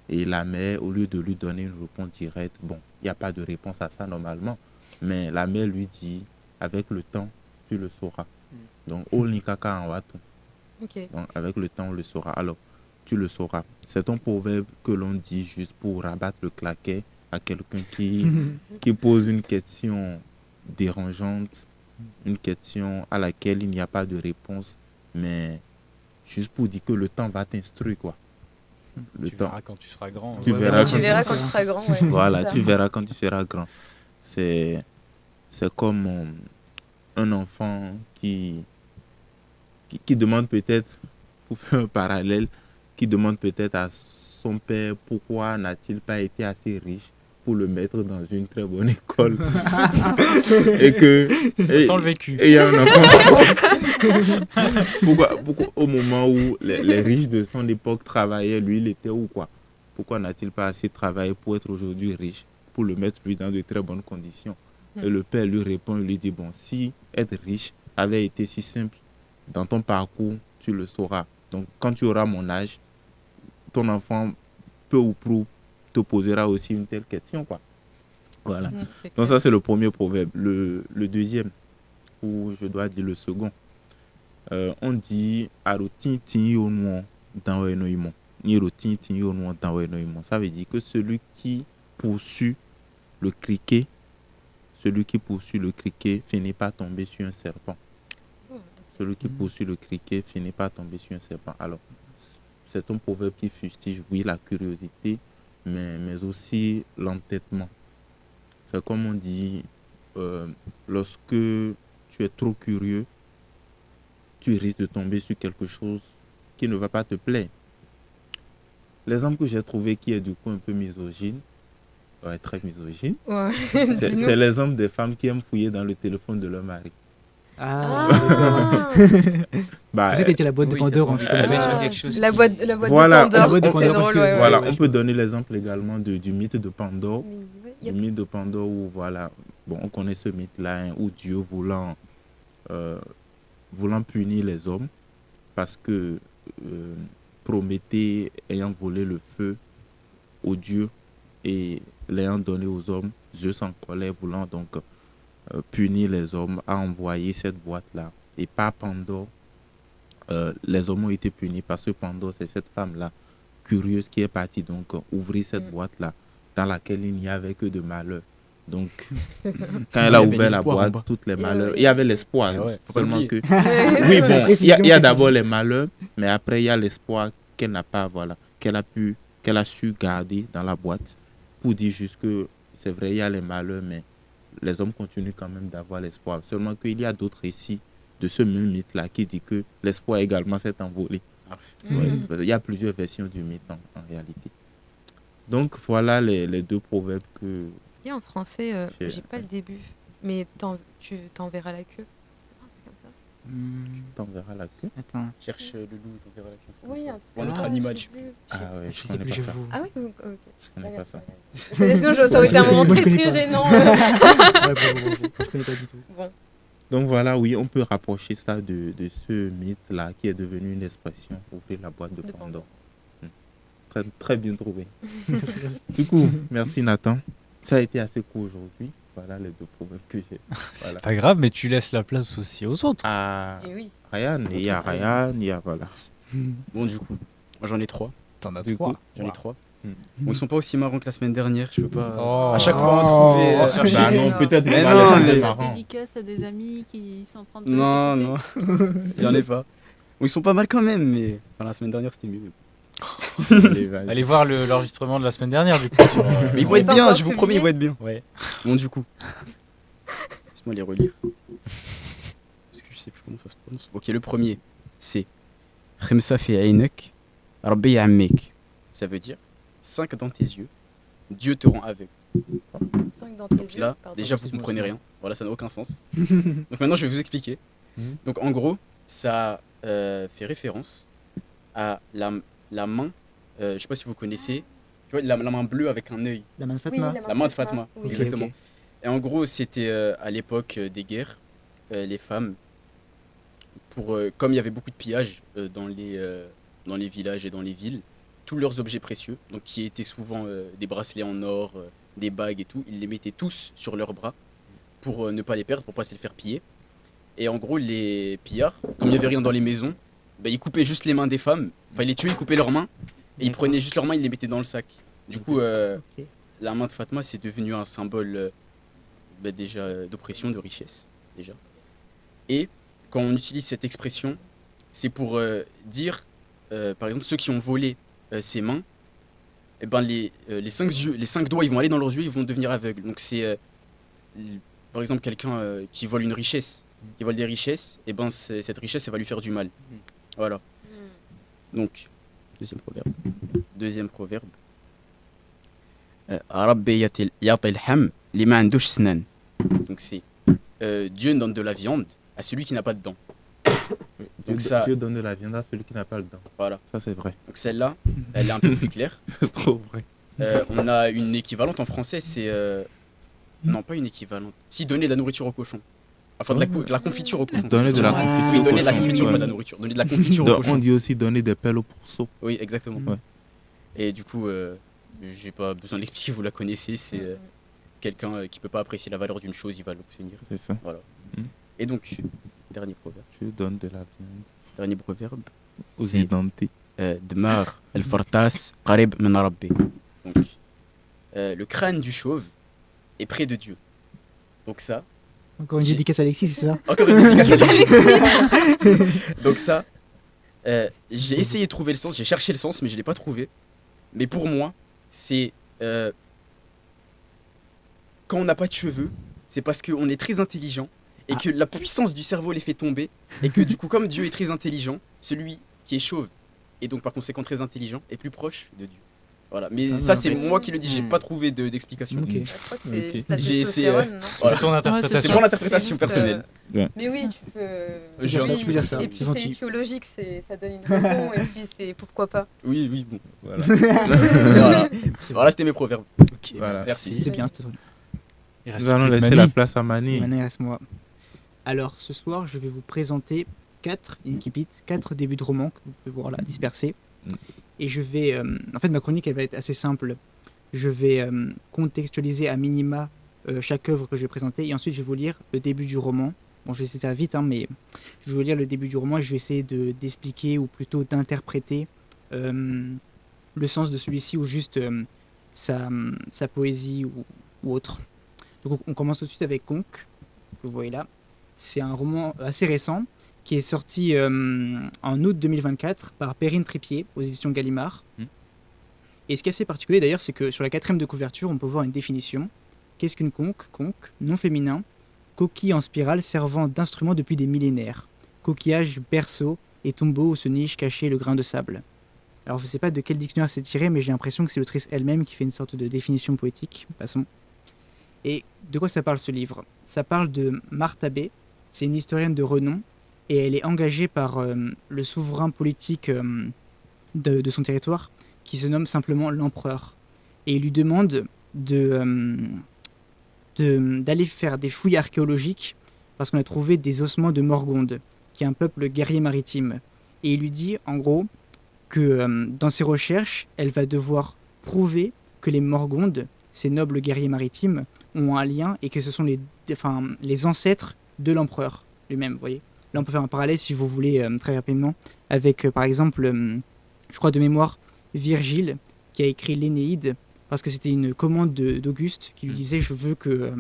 Et la mère, au lieu de lui donner une réponse directe, bon, il n'y a pas de réponse à ça normalement, mais la mère lui dit, avec le temps, tu le sauras. Donc, au nikaka en watu. Ok. Donc, avec le temps, on le saura. Alors, tu le sauras. C'est un proverbe que l'on dit juste pour rabattre le claquet à quelqu'un qui pose une question dérangeante, une question à laquelle il n'y a pas de réponse, mais juste pour dire que le temps va t'instruire, quoi. Le Tu temps. verras quand tu seras grand. Tu Ouais, verras Tu quand verras tu quand tu seras grand. Ouais. Voilà, C'est ça. tu verras quand tu seras grand. C'est comme un enfant qui demande peut-être, pour faire un parallèle, qui demande peut-être à son père pourquoi n'a-t-il pas été assez riche pour le mettre dans une très bonne école. Et que... Ça sent le vécu. Et il y a un enfant. pourquoi au moment où les riches de son époque travaillaient, lui, il était où quoi? Pourquoi n'a-t-il pas assez travaillé pour être aujourd'hui riche, pour le mettre lui dans de très bonnes conditions? Et le père lui répond, il lui dit, bon, si être riche avait été si simple dans ton parcours, tu le sauras. Donc, quand tu auras mon âge, ton enfant, peu ou prou, te posera aussi une telle question, quoi. Voilà. Donc, ça, c'est le premier proverbe. Le deuxième, ou je dois dire le second, on dit « Arotintin yonuon dans wenoimon ». Ça veut dire que celui qui poursuit le criquet, finit par tomber sur un serpent. Celui qui poursuit le criquet finit par tomber sur un serpent. Alors, c'est un proverbe qui fustige, oui, la curiosité, mais aussi l'entêtement. C'est comme on dit, lorsque tu es trop curieux, tu risques de tomber sur quelque chose qui ne va pas te plaire. L'exemple que j'ai trouvé qui est du coup un peu misogyne, très misogyne, c'est l'exemple des femmes qui aiment fouiller dans le téléphone de leur mari. C'était la boîte de Pandore, en tout cas. La boîte de Pandore. Voilà, on peut donner l'exemple également du mythe de Pandore. Le mythe de Pandore où, voilà, bon, on connaît ce mythe-là, hein, où Dieu voulant punir les hommes parce que Prométhée ayant volé le feu aux dieux et l'ayant donné aux hommes, Zeus en colère voulant donc punir les hommes, a envoyé cette boîte-là. Et par Pandore, les hommes ont été punis parce que Pandore, c'est cette femme-là, curieuse, qui est partie donc ouvrir cette boîte-là, dans laquelle il n'y avait que de malheur. Donc, quand elle a ouvert la boîte, toutes les malheurs, il y avait l'espoir. Seulement que... Oui, bon, il y a d'abord les malheurs, mais après, il y a l'espoir qu'elle n'a pas, voilà, qu'elle a su garder dans la boîte pour dire juste que c'est vrai, il y a les malheurs, mais les hommes continuent quand même d'avoir l'espoir. Seulement qu'il y a d'autres récits de ce même mythe-là qui dit que l'espoir également s'est envolé. Il y a plusieurs versions du mythe en réalité. Donc, voilà les deux proverbes que... Et en français, j'ai pas le début, mais tu t'enverras la queue. T'enverras la queue. Attends. Cherche le loup, t'enverras la queue. Oui, un autre animal. Ah ouais, je connais pas ça. Ah oui, ok. Je connais pas ça. Sinon, ça aurait été un moment très très gênant. Je connais pas du tout. Bon. Donc voilà, oui, on peut rapprocher ça de ce mythe-là qui est devenu une expression, ouvrir la boîte de Pandore. Très, très bien trouvé. Du coup, merci Nathan. Ça a été assez court aujourd'hui. Voilà les deux proverbes que j'ai. Voilà. C'est pas grave, mais tu laisses la place aussi aux autres. Et oui. Ryan, il y a Ryan, il y a voilà. Bon, du coup, moi j'en ai 3. T'en as Du trois. coup, J'en ai 3. Bon, ils sont pas aussi marrants que la semaine dernière, je peux pas. Oh. À chaque fois, on trouvait. Bah non, peut-être Mais pas non, les mais- marrants. Dédicace à des amis qui sont en train de Non, t'écouter. non, il y en a pas. Bon, ils sont pas mal quand même, mais enfin, la semaine dernière c'était mieux. Allez, vas-y. Allez voir l'enregistrement de la semaine dernière, du coup. Mais ils vont C'est être pas bien, encore je vous promets, ils vont être bien. Ouais. Bon, du coup, laisse-moi les relire. Parce que je sais plus comment ça se prononce. Ok, le premier, c'est Khemsa fi aynek, Rabbi ya'amek. Ça veut dire 5 dans tes yeux, Dieu te rend aveugle. 5 dans tes Donc yeux. là, pardon. déjà vous comprenez rien. Voilà, ça n'a aucun sens. Donc maintenant, je vais vous expliquer. Donc en gros, ça fait référence à la main. Je sais pas si vous connaissez. Tu vois, la main bleue avec un œil. La main de Oui, Fatma. La main de Fatma. Oui. Exactement. Ok. Et en gros, c'était à l'époque des guerres, les femmes, comme il y avait beaucoup de pillages dans les villages et dans les villes, tous leurs objets précieux, donc qui étaient souvent des bracelets en or, des bagues et tout, ils les mettaient tous sur leurs bras pour ne pas les perdre, pour pas se les faire piller. Et en gros, les pillards, comme il n'y avait rien dans les maisons, bah, ils coupaient juste les mains des femmes, enfin ils les tuaient, ils coupaient leurs mains, et ils prenaient juste leurs mains, ils les mettaient dans le sac. Du coup, Ok. la main de Fatma, c'est devenu un symbole déjà d'oppression, de richesse, déjà. Et quand on utilise cette expression, c'est pour dire, par exemple, ceux qui ont volé ses mains, eh ben les 5 doigts, ils vont aller dans leurs yeux, ils vont devenir aveugles. Donc c'est, par exemple, quelqu'un qui vole une richesse, qui vole des richesses, et ben cette richesse, elle va lui faire du mal. Voilà. Donc, Deuxième proverbe. Rabbi yati al-ham lima andouch snan. Donc c'est Dieu donne de la viande à celui qui n'a pas de dents. Donc ça, Dieu donne de la viande à celui qui n'a pas le dent. voilà. Ça, c'est vrai. Donc celle-là, elle est un peu plus claire. C'est trop vrai. On a une équivalente en français, c'est non pas une équivalente. Si donner de la nourriture au cochon. Enfin de la confiture au cochon. Donner de la Ah. confiture. Oui, au donner de la cochon, confiture, ouais. pas de la nourriture. Donner de la confiture au On cochon. dit aussi donner des pelles au pourceau. Oui, exactement. Ouais. Et du coup, j'ai pas besoin de l'expliquer, vous la connaissez. C'est quelqu'un qui peut pas apprécier la valeur d'une chose, il va l'obtenir. C'est ça. Voilà. Mm. Et donc, dernier proverbe. Tu donnes de la viande Dernier proverbe. aux C'est édentés. Dmar el-Fartas qarib min Rabbi. Donc, le crâne du chauve est près de Dieu. Donc ça, Encore une dédicace à Alexis, c'est ça? encore une dédicace à Alexis. Donc ça, j'ai essayé de trouver le sens, j'ai cherché le sens, mais je l'ai pas trouvé. Mais pour moi, c'est quand on n'a pas de cheveux, c'est parce qu'on est très intelligent et que la puissance du cerveau les fait tomber et que du coup, comme Dieu est très intelligent, celui qui est chauve et donc par conséquent très intelligent est plus proche de Dieu. Voilà, mais Ah, ça mais c'est en fait- moi qui le dis, j'ai pas trouvé d'explication. Ok. Je crois que c'est Ok. juste la J'ai essayé, testostérone, non Voilà. C'est ton Ouais, interprétation. C'est ça. mon interprétation C'est juste, personnelle. Mais oui, tu peux. J'ai oui, entendu dire ça. Et puis C'est c'est gentil. étiologique, ça donne une raison, et puis c'est pourquoi pas. Oui, oui, bon. Voilà. Voilà, c'était mes proverbes. Voilà. Merci. C'était bien, c'était Il reste Nous allons plus que laisser Mani. la place à Mani. Maintenant, reste-moi. Alors, ce soir, je vais vous présenter 4 débuts de romans que vous pouvez voir là, dispersés. Mm. Et je vais... en fait, ma chronique, elle va être assez simple. Je vais contextualiser à minima chaque œuvre que je vais présenter. Et ensuite, je vais vous lire le début du roman. Bon, je vais essayer de faire vite, hein, mais je vais vous lire le début du roman et je vais essayer d'expliquer ou plutôt d'interpréter le sens de celui-ci ou juste sa poésie ou autre. Donc on commence tout de suite avec Conque, que vous voyez là. C'est un roman assez récent qui est sorti en août 2024 par Perrine Tripier aux éditions Gallimard. Et ce qui est assez particulier d'ailleurs, c'est que sur la 4e de couverture, on peut voir une définition. Qu'est-ce qu'une conque? Conque, nom féminin, coquille en spirale servant d'instrument depuis des millénaires. Coquillage, berceau et tombeau où se niche caché le grain de sable. Alors je ne sais pas de quel dictionnaire c'est tiré, mais j'ai l'impression que c'est l'autrice elle-même qui fait une sorte de définition poétique. Passons. Et de quoi ça parle ce livre? Ça parle de Marthe Abbé, c'est une historienne de renom, et elle est engagée par le souverain politique de son territoire, qui se nomme simplement l'empereur. Et il lui demande d'aller faire des fouilles archéologiques, parce qu'on a trouvé des ossements de Morgonde, qui est un peuple guerrier maritime. Et il lui dit, en gros, que dans ses recherches, elle va devoir prouver que les Morgondes, ces nobles guerriers maritimes, ont un lien et que ce sont les ancêtres de l'empereur lui-même, vous voyez. Là, on peut faire un parallèle, si vous voulez, très rapidement, avec, par exemple, je crois de mémoire, Virgile, qui a écrit l'Énéide, parce que c'était une commande d'Auguste, qui lui disait « Je veux que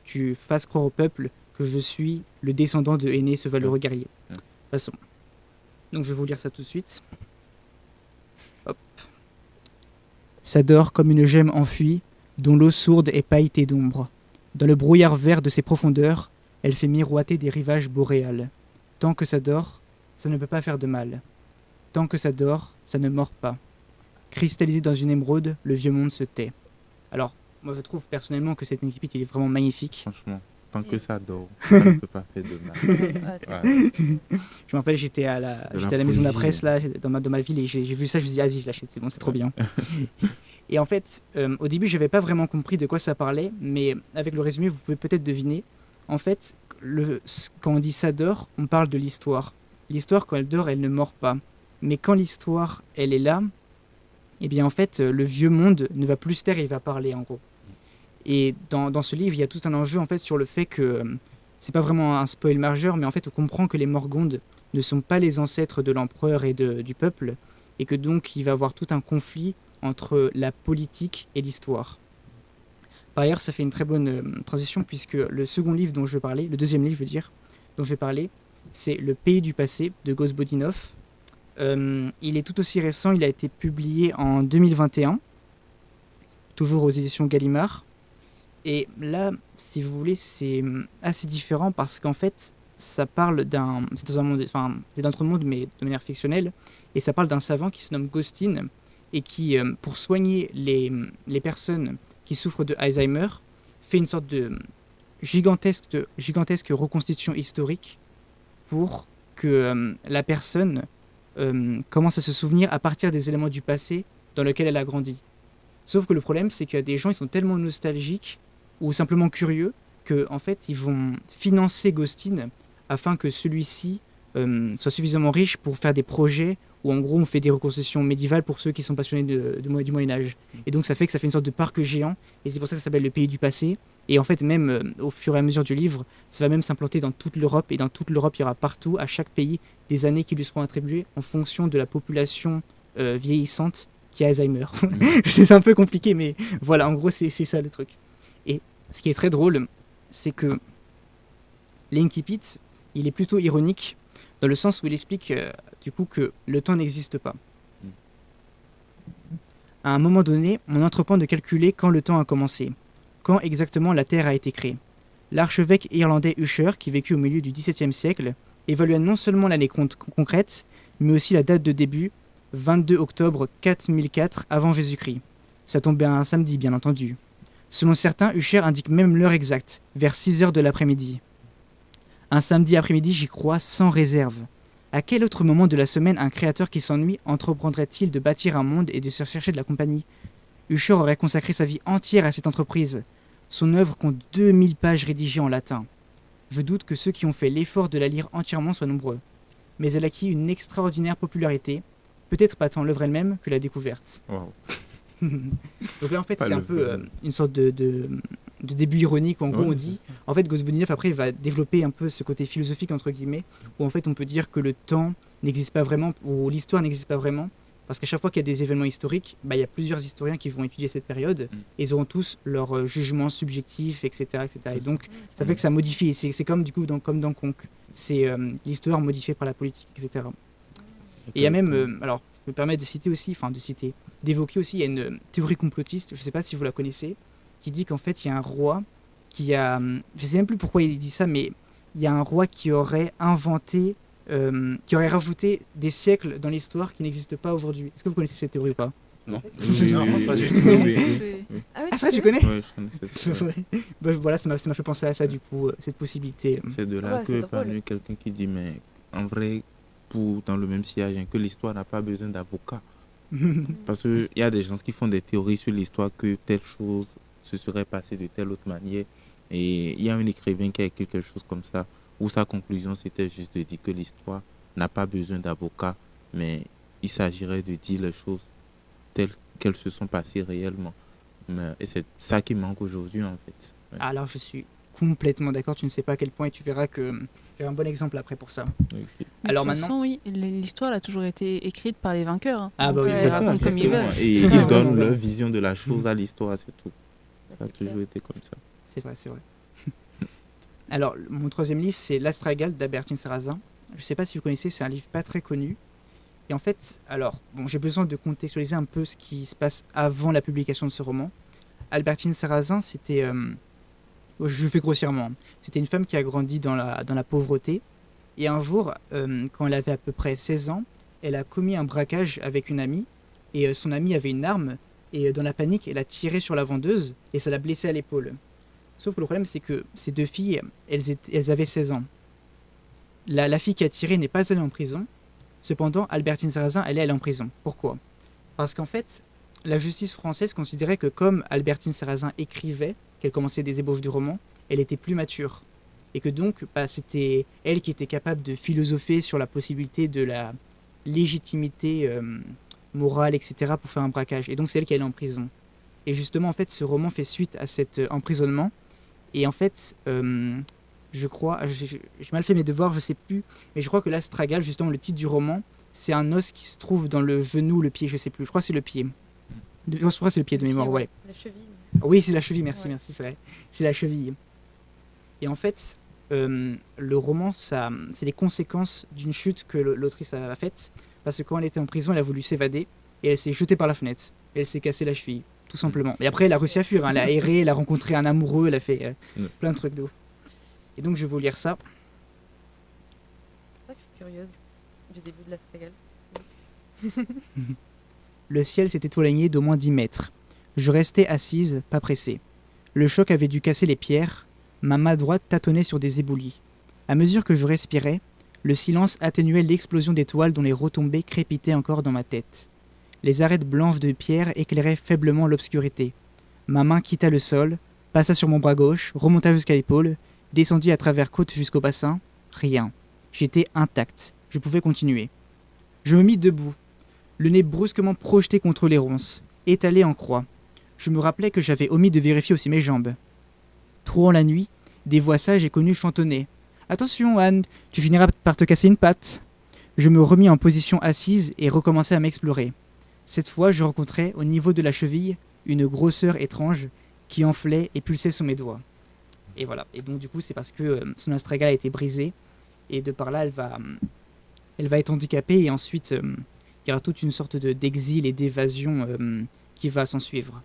tu fasses croire au peuple que je suis le descendant de Énée, ce valeureux guerrier. » Passons. Donc, je vais vous lire ça tout de suite. Hop. S'adore comme une gemme enfuie, dont l'eau sourde est pailletée d'ombre. Dans le brouillard vert de ses profondeurs, elle fait miroiter des rivages boréals. Tant que ça dort, ça ne peut pas faire de mal. Tant que ça dort, ça ne mord pas. Cristallisé dans une émeraude, le vieux monde se tait. Alors, moi je trouve personnellement que cet incipit il est vraiment magnifique. Franchement, tant que ça dort, ça ne peut pas faire de mal. Ah, c'est Voilà. Je me rappelle, j'étais à la maison de la presse là, dans ma ville, et j'ai vu ça, je me suis dit, vas-y, je l'achète, c'est bon, c'est trop bien. Et en fait, au début, je n'avais pas vraiment compris de quoi ça parlait, mais avec le résumé, vous pouvez peut-être deviner. En fait, quand on dit ça dort, on parle de l'histoire. L'histoire, quand elle dort, elle ne mord pas. Mais quand l'histoire, elle est là, eh bien en fait, le vieux monde ne va plus se taire, il va parler en gros. Et dans ce livre, il y a tout un enjeu en fait sur le fait que c'est pas vraiment un spoil majeur, mais en fait, on comprend que les Morgondes ne sont pas les ancêtres de l'empereur et du peuple, et que donc il va y avoir tout un conflit entre la politique et l'histoire. Par ailleurs, ça fait une très bonne transition puisque le second livre dont je vais parler, le deuxième livre, je veux dire, dont je vais parler, c'est Le Pays du passé de Gosbodinov. Il est tout aussi récent, il a été publié en 2021, toujours aux éditions Gallimard. Et là, si vous voulez, c'est assez différent parce qu'en fait, ça parle d'un... C'est dans un monde... Enfin, c'est dans notre monde, mais de manière fictionnelle. Et ça parle d'un savant qui se nomme Gostin et qui, pour soigner les personnes qui souffrent de Alzheimer, fait une sorte de gigantesque reconstitution historique pour que la personne commence à se souvenir à partir des éléments du passé dans lequel elle a grandi. Sauf que le problème, c'est qu'il y a des gens, ils sont tellement nostalgiques ou simplement curieux que en fait, ils vont financer Gostin afin que celui-ci soit suffisamment riche pour faire des projets où en gros on fait des reconstitutions médiévales pour ceux qui sont passionnés du Moyen-Âge. Et donc ça fait une sorte de parc géant, et c'est pour ça que ça s'appelle le pays du passé. Et en fait, même au fur et à mesure du livre, ça va même s'implanter dans toute l'Europe, et dans toute l'Europe, il y aura partout, à chaque pays, des années qui lui seront attribuées en fonction de la population vieillissante qui a Alzheimer. C'est un peu compliqué, mais voilà, en gros, c'est ça le truc. Et ce qui est très drôle, c'est que l'Incipit, il est plutôt ironique, dans le sens où il explique du coup que le temps n'existe pas. À un moment donné, on entreprend de calculer quand le temps a commencé, quand exactement la Terre a été créée. L'archevêque irlandais Usher, qui vécut au milieu du XVIIe siècle, évalua non seulement l'année concrète, mais aussi la date de début, 22 octobre 4004 avant Jésus-Christ. Ça tombait un samedi, bien entendu. Selon certains, Usher indique même l'heure exacte, vers 6 heures de l'après-midi. Un samedi après-midi, j'y crois sans réserve. À quel autre moment de la semaine un créateur qui s'ennuie entreprendrait-il de bâtir un monde et de se chercher de la compagnie ? Usher aurait consacré sa vie entière à cette entreprise. Son œuvre compte 2000 pages rédigées en latin. Je doute que ceux qui ont fait l'effort de la lire entièrement soient nombreux. Mais elle acquis une extraordinaire popularité, peut-être pas tant l'œuvre elle-même que la découverte. Wow. Donc là, en fait, Pas c'est un le peu une sorte de début ironique où en gros Ouais, on c'est dit, ça. en fait, Gosbunov après va développer un peu ce côté philosophique entre guillemets, où en fait on peut dire que le temps n'existe pas vraiment, ou l'histoire n'existe pas vraiment, parce qu'à chaque fois qu'il y a des événements historiques, il y a plusieurs historiens qui vont étudier cette période, et ils auront tous leur jugement subjectif, etc., etc. Et donc ça fait que ça modifie, et c'est comme du coup comme dans Conque, c'est l'histoire modifiée par la politique, etc. Et il y a même, alors je me permets de citer aussi, d'évoquer aussi, il y a une théorie complotiste, je ne sais pas si vous la connaissez, qui dit qu'en fait il y a un roi qui a, je ne sais même plus pourquoi il dit ça, mais il y a un roi qui aurait inventé, qui aurait rajouté des siècles dans l'histoire qui n'existent pas aujourd'hui. Est-ce que vous connaissez cette théorie ou pas? Non. Oui, pas du tout. C'est- Ah, oui, Ah ça tu connais? Ouais, je connaissais ça. Ouais. Bah, voilà, ça m'a fait penser à ça du coup, cette possibilité. C'est de là Ouais, que c'est est drôle. venu quelqu'un qui dit, mais en vrai, dans le même sillage, que l'histoire n'a pas besoin d'avocat. Parce qu'il y a des gens qui font des théories sur l'histoire que telle chose se serait passée de telle autre manière. Et il y a un écrivain qui a écrit quelque chose comme ça, où sa conclusion c'était juste de dire que l'histoire n'a pas besoin d'avocat, mais il s'agirait de dire les choses telles qu'elles se sont passées réellement. Et c'est ça qui manque aujourd'hui en fait. Ouais. Alors je suis complètement d'accord, tu ne sais pas à quel point, et tu verras que j'ai un bon exemple après pour ça. Ok. Mais Alors de toute maintenant- façon, oui, l'histoire elle a toujours été écrite par les vainqueurs. Hein. Ah bah Donc, oui, ils c'est ça, racontent comme ils Exactement. veulent. Et C'est ça, ils vraiment, donnent ouais. leur vision de la chose à l'histoire, c'est tout. Ça a c'est clair. toujours été comme ça. C'est vrai, c'est vrai. Alors, mon troisième livre, c'est L'Astragale d'Albertine Sarrazin. Je ne sais pas si vous connaissez, c'est un livre pas très connu. Et en fait, alors, bon, j'ai besoin de contextualiser un peu ce qui se passe avant la publication de ce roman. Albertine Sarrazin, c'était, je le fais grossièrement, c'était une femme qui a grandi dans la pauvreté. Et un jour, quand elle avait à peu près 16 ans, elle a commis un braquage avec une amie. Et son amie avait une arme. Et dans la panique, elle a tiré sur la vendeuse et ça l'a blessée à l'épaule. Sauf que le problème, c'est que ces deux filles, elles avaient 16 ans. La fille qui a tiré n'est pas allée en prison. Cependant, Albertine Sarrazin, elle est allée en prison. Pourquoi? Parce qu'en fait, la justice française considérait que comme Albertine Sarrazin écrivait, qu'elle commençait des ébauches du roman, elle était plus mature. Et que donc, c'était elle qui était capable de philosopher sur la possibilité de la légitimité morale, etc. pour faire un braquage. Et donc, c'est elle qui est allée en prison. Et justement, en fait, ce roman fait suite à cet emprisonnement. Et en fait, je crois, j'ai mal fait mes devoirs, je sais plus, mais je crois que l'astragale, justement, le titre du roman, c'est un os qui se trouve dans le genou, le pied, je sais plus. Je crois que c'est le pied. Je crois que c'est le pied de mémoire, ouais. La cheville. Oui, c'est la cheville, merci, Ouais. merci, c'est vrai. C'est la cheville. Et en fait, le roman, c'est les conséquences d'une chute que l'autrice a faite. Parce que quand elle était en prison, elle a voulu s'évader et elle s'est jetée par la fenêtre. Et elle s'est cassée la cheville, tout simplement. Et après, elle a réussi à fuir. Hein. Elle a erré, elle a rencontré un amoureux, elle a fait plein de trucs de ouf. Et donc, je vais vous lire ça. curieuse du début de l'astrégale. Le ciel s'était éloigné d'au moins 10 mètres. Je restais assise, pas pressée. Le choc avait dû casser les pierres. Ma main droite tâtonnait sur des éboulis. À mesure que je respirais, le silence atténuait l'explosion d'étoiles dont les retombées crépitaient encore dans ma tête. Les arêtes blanches de pierre éclairaient faiblement l'obscurité. Ma main quitta le sol, passa sur mon bras gauche, remonta jusqu'à l'épaule, descendit à travers côte jusqu'au bassin. Rien. J'étais intacte. Je pouvais continuer. Je me mis debout, le nez brusquement projeté contre les ronces, étalé en croix. Je me rappelais que j'avais omis de vérifier aussi mes jambes. Trouant la nuit, des voix sages et connues chantonnaient. « Attention, Anne, tu finiras par te casser une patte !» Je me remis en position assise et recommençai à m'explorer. Cette fois, je rencontrais, au niveau de la cheville, une grosseur étrange qui enflait et pulsait sous mes doigts. Et voilà. Et donc, du coup, c'est parce que son astragale a été brisée. Et de par là, elle va être handicapée. Et ensuite, il y aura toute une sorte d'exil et d'évasion qui va s'en suivre.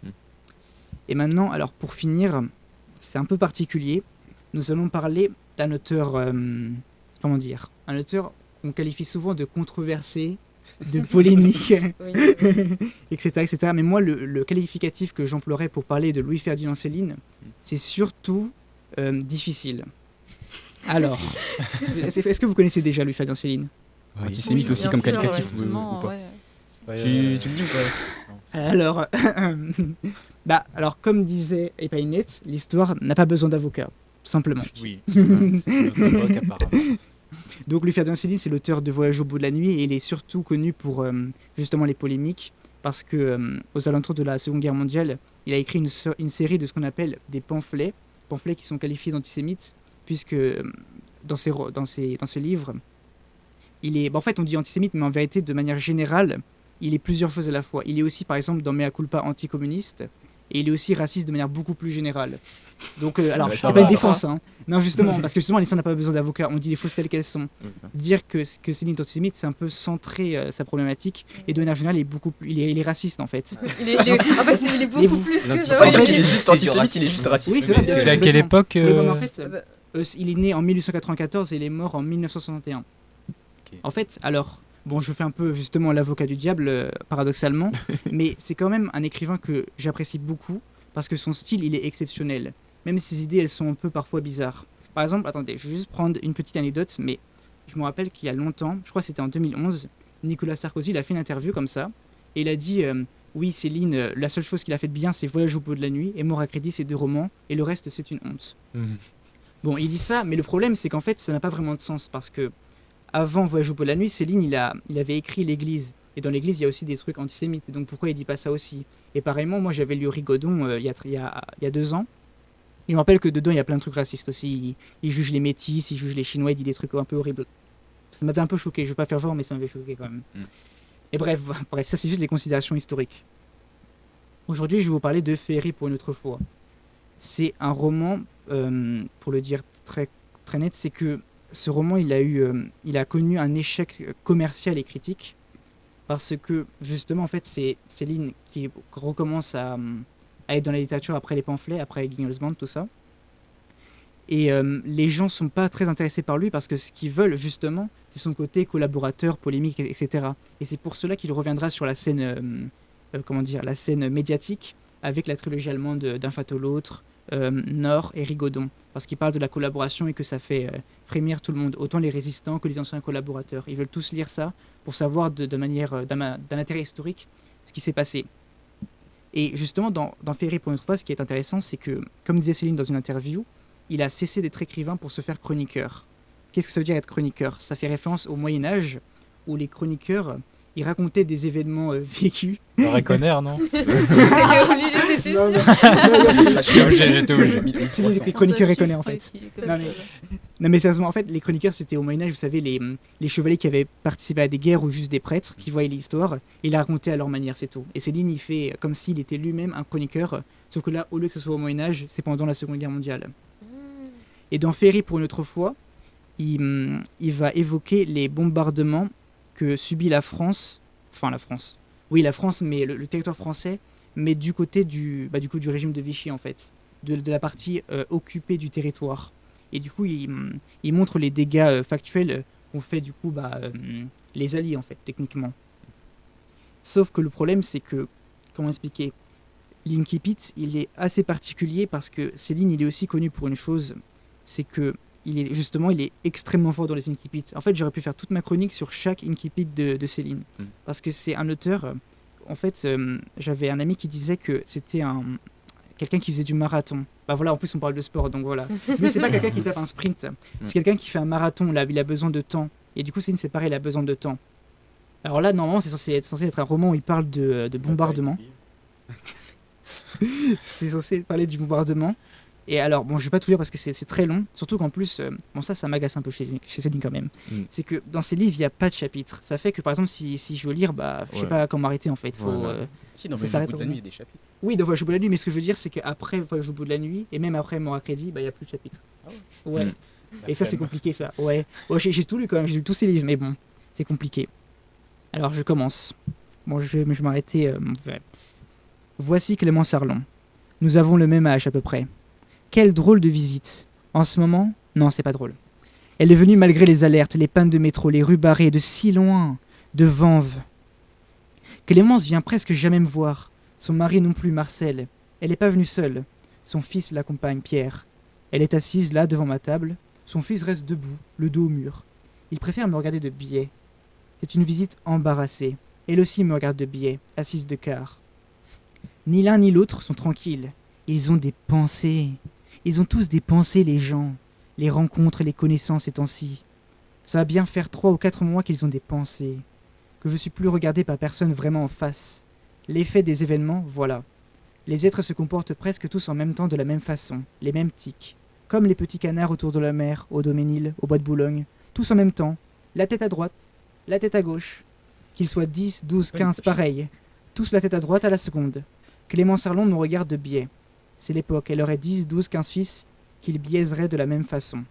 Et maintenant, alors pour finir, c'est un peu particulier. Nous allons parler d'un auteur, comment dire, un auteur qu'on qualifie souvent de controversé, de polémique, Oui, etc., etc. Mais moi, le qualificatif que j'emploierais pour parler de Louis-Ferdinand Céline, c'est surtout difficile. Alors, est-ce que vous connaissez déjà Louis-Ferdinand Céline ? Antisémite Oui, aussi bien comme sûr, qualificatif justement, ou pas ouais. Tu le dis ou pas Alors, alors, comme disait Epinette, l'histoire n'a pas besoin d'avocat, tout simplement. Oui, c'est notre époque, apparemment. Donc Louis-Ferdinand Céline, c'est l'auteur de Voyage au bout de la nuit, et il est surtout connu pour justement les polémiques, parce que aux alentours de la Seconde Guerre mondiale, il a écrit une série de ce qu'on appelle des pamphlets qui sont qualifiés d'antisémites, puisque dans ses livres, il est, en fait on dit antisémite, mais en vérité, de manière générale, il est plusieurs choses à la fois. Il est aussi, par exemple, dans Mea culpa, anticommuniste, et il est aussi raciste de manière beaucoup plus générale. Donc, alors, c'est pas une défense, hein. Non, justement, parce que justement, l'histoire n'a pas besoin d'avocat, on dit les choses telles qu'elles sont. Dire que Céline est antisémite, c'est un peu centrer sa problématique, et de manière générale, il est raciste, en fait. il est beaucoup plus que ça. Il est juste antisémite, il est juste raciste. Oui, c'est vrai. C'était à quelle époque En fait, il est né en 1894 et il est mort en 1961. Ok. En fait, alors, bon, je fais un peu justement l'avocat du diable, paradoxalement, mais c'est quand même un écrivain que j'apprécie beaucoup parce que son style, il est exceptionnel. Même si ses idées, elles sont un peu parfois bizarres. Par exemple, attendez, je vais juste prendre une petite anecdote, mais je me rappelle qu'il y a longtemps, je crois que c'était en 2011, Nicolas Sarkozy, il a fait une interview comme ça, et il a dit oui, Céline, la seule chose qu'il a fait de bien, c'est Voyage au bout de la nuit, et Mort à crédit, c'est 2 romans, et le reste, c'est une honte. Bon, il dit ça, mais le problème, c'est qu'en fait, ça n'a pas vraiment de sens, parce que avant Voyage au bout de la nuit, Céline, il avait écrit l'Église. Et dans l'Église, il y a aussi des trucs antisémites. Et donc pourquoi il dit pas ça aussi ? Et pareillement, moi, j'avais lu Rigaudon il y a 2 ans. Il me rappelle que dedans, il y a plein de trucs racistes aussi. Il juge les métis, il juge les Chinois, il dit des trucs un peu horribles. Ça m'avait un peu choqué. Je veux pas faire genre, mais ça m'avait choqué quand même. Et bref, ça, c'est juste les considérations historiques. Aujourd'hui, je vais vous parler de Féerie pour une autre fois. C'est un roman, pour le dire très, très net, c'est que ce roman, il a connu un échec commercial et critique parce que justement, en fait, c'est Céline qui recommence à être dans la littérature après les pamphlets, après Guignolsband, tout ça. Et les gens sont pas très intéressés par lui parce que ce qu'ils veulent justement, c'est son côté collaborateur, polémique, etc. Et c'est pour cela qu'il reviendra sur la scène, la scène médiatique avec la trilogie allemande D'un château l'autre, Nord et Rigaudon, parce qu'il parle de la collaboration et que ça fait frémir tout le monde, autant les résistants que les anciens collaborateurs. Ils veulent tous lire ça pour savoir d'un intérêt historique ce qui s'est passé. Et justement, dans Féerie pour une autre fois, ce qui est intéressant, c'est que, comme disait Céline dans une interview, il a cessé d'être écrivain pour se faire chroniqueur. Qu'est-ce que ça veut dire être chroniqueur ? Ça fait référence au Moyen-Âge, où les chroniqueurs, ils racontaient des événements vécus. Ray Conner, non J'étais obligé. C'est les chroniqueurs Ray en fait. Non mais sérieusement, en fait, les chroniqueurs, c'était au Moyen-Âge, vous savez, les chevaliers qui avaient participé à des guerres ou juste des prêtres qui voyaient l'histoire, et ils la racontaient à leur manière, c'est tout. Et Céline, il fait comme s'il était lui-même un chroniqueur, sauf que là, au lieu que ce soit au Moyen-Âge, c'est pendant la Seconde Guerre mondiale. Et dans Féerie pour une autre fois, il va évoquer les bombardements que subit la France, oui, la France, mais le territoire français, mais du côté du régime de Vichy, en fait, de la partie occupée du territoire. Et du coup, il montre les dégâts factuels qu'on fait du coup les alliés en fait, techniquement. Sauf que le problème, c'est que, comment expliquer, l'Inkipit, il est assez particulier parce que Céline, il est aussi connu pour une chose, c'est que il est extrêmement fort dans les Inkipits. En fait, j'aurais pu faire toute ma chronique sur chaque Inkipit de Céline, parce que c'est un auteur. En fait, j'avais un ami qui disait que c'était quelqu'un qui faisait du marathon. Bah voilà, en plus on parle de sport, donc voilà. Lui, c'est pas quelqu'un qui tape un sprint, c'est quelqu'un qui fait un marathon. Là, il a besoin de temps. Et du coup, Céline, c'est pareil, il a besoin de temps. Alors là, normalement, c'est censé être un roman où il parle de bombardement. C'est censé parler du bombardement. Et alors, bon, je vais pas tout lire parce que c'est très long. Surtout qu'en plus, ça m'agace un peu chez Céline quand même. C'est que dans ses livres, il n'y a pas de chapitre. Ça fait que par exemple, si je veux lire, je sais pas comment m'arrêter en fait. Si, dans ça le bout s'arrête de la au nuit, il y a des chapitres. Oui, dans Voyage au bout de la nuit, mais ce que je veux dire, c'est qu'après Voyage au bout de la nuit, et même après Mort à crédit, il n'y a plus de chapitre. Ah ouais. Et ça, c'est compliqué, ça. Ouais, j'ai tout lu quand même, j'ai lu tous ses livres, mais bon, c'est compliqué. Alors, je commence. Bon, je vais m'arrêter. Voici Clémence Arlon. Nous avons le même âge à peu près. Quelle drôle de visite. En ce moment, non, c'est pas drôle. Elle est venue malgré les alertes, les pannes de métro, les rues barrées, de si loin, de Vanves. Clémence vient presque jamais me voir. Son mari non plus, Marcel. Elle n'est pas venue seule. Son fils l'accompagne, Pierre. Elle est assise là, devant ma table. Son fils reste debout, le dos au mur. Il préfère me regarder de biais. C'est une visite embarrassée. Elle aussi me regarde de biais, assise de quart. Ni l'un ni l'autre sont tranquilles. Ils ont des pensées. Ils ont tous des pensées, les gens. Les rencontres et les connaissances ces temps-ci. Ça va bien faire 3 ou 4 mois qu'ils ont des pensées. Que je suis plus regardé par personne vraiment en face. L'effet des événements, voilà. Les êtres se comportent presque tous en même temps de la même façon, les mêmes tics. Comme les petits canards autour de la mer, au Doménil, au bois de Boulogne. Tous en même temps. La tête à droite, la tête à gauche. Qu'ils soient 10, 12, 15, pareil. Tous la tête à droite à la seconde. Clémence Arlon me regarde de biais. C'est l'époque, elle aurait 10, 12, 15 fils qu'il biaiserait de la même façon.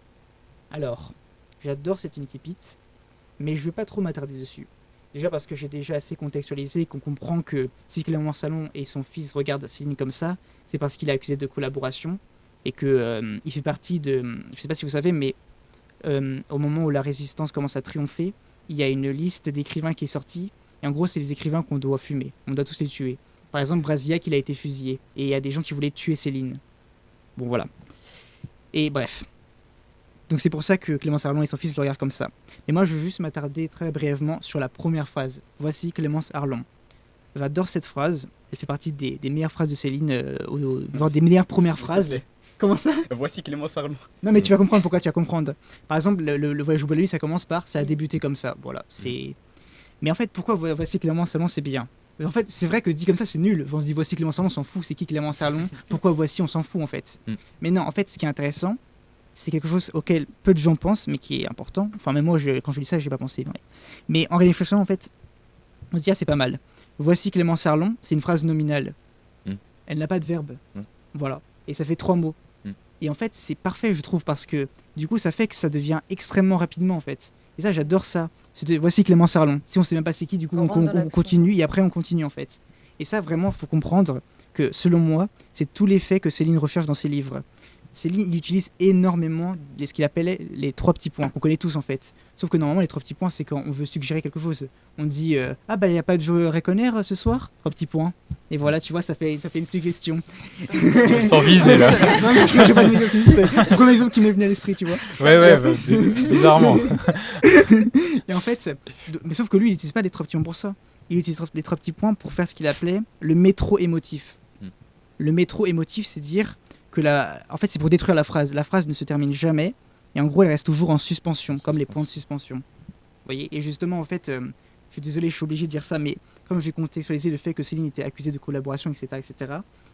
Alors, j'adore cet Inkipit, mais je ne vais pas trop m'attarder dessus. Déjà parce que j'ai déjà assez contextualisé qu'on comprend que si Clémence Arlon et son fils regardent Céline comme ça, c'est parce qu'il est accusé de collaboration et que il fait partie de... Je ne sais pas si vous savez, mais au moment où la résistance commence à triompher, il y a une liste d'écrivains qui est sortie, et en gros c'est les écrivains qu'on doit fumer, on doit tous les tuer. Par exemple, Brasillac, il a été fusillé. Et il y a des gens qui voulaient tuer Céline. Bon, voilà. Et bref. Donc c'est pour ça que Clémence Arlon et son fils le regardent comme ça. Mais moi, je veux juste m'attarder très brièvement sur la première phrase. Voici Clémence Arlon. J'adore cette phrase. Elle fait partie des meilleures phrases de Céline, genre des meilleures premières phrases. Comment ça ? Voici Clémence Arlon. Non, mais tu vas comprendre pourquoi tu vas comprendre. Par exemple, le Voyage au bout de la nuit, ça commence par « ça a débuté comme ça ». Voilà, c'est... Mais en fait, pourquoi Voici Clémence Arlon, c'est bien ? En fait, c'est vrai que dit comme ça, c'est nul. On se dit voici Clémence Arlon, on s'en fout. C'est qui Clémence Arlon ? Pourquoi voici, on s'en fout en fait. Mais non, en fait, ce qui est intéressant, c'est quelque chose auquel peu de gens pensent, mais qui est important. Enfin, même moi, quand je lis ça, j'ai pas pensé. Ouais. Mais en réfléchissant, en fait, on se dit, ah, c'est pas mal. Voici Clémence Arlon, c'est une phrase nominale. Elle n'a pas de verbe. Voilà. Et ça fait 3 mots. Et en fait, c'est parfait, je trouve, parce que du coup, ça fait que ça devient extrêmement rapidement, en fait. Et ça, j'adore ça. Voici Clémence Arlon. Si on sait même pas c'est qui, du coup, on continue et après on continue en fait. Et ça, vraiment, faut comprendre que selon moi, c'est tout l'effet que Céline recherche dans ses livres. Céline, il utilise énormément ce qu'il appelait les 3 petits points, qu'on connaît tous en fait. Sauf que normalement, les 3 petits points, c'est quand on veut suggérer quelque chose. On dit ah bah il n'y a pas de jeu Reconnaît ce soir 3 petits points. Et voilà, tu vois, ça fait une suggestion. Sans viser là. Non, mais j'ai pas de viser, c'est juste le premier exemple qui m'est venu à l'esprit, tu vois. Ouais, bizarrement. Et en fait, mais sauf que lui, il n'utilise pas les 3 petits points pour ça. Il utilise les 3 petits points pour faire ce qu'il appelait le métro émotif. Le métro émotif, c'est dire que en fait, c'est pour détruire la phrase. La phrase ne se termine jamais, et en gros, elle reste toujours en suspension, comme les points de suspension. Vous voyez ? Et justement, en fait, je suis désolé, je suis obligé de dire ça, mais comme j'ai contextualisé le fait que Céline était accusée de collaboration, etc.,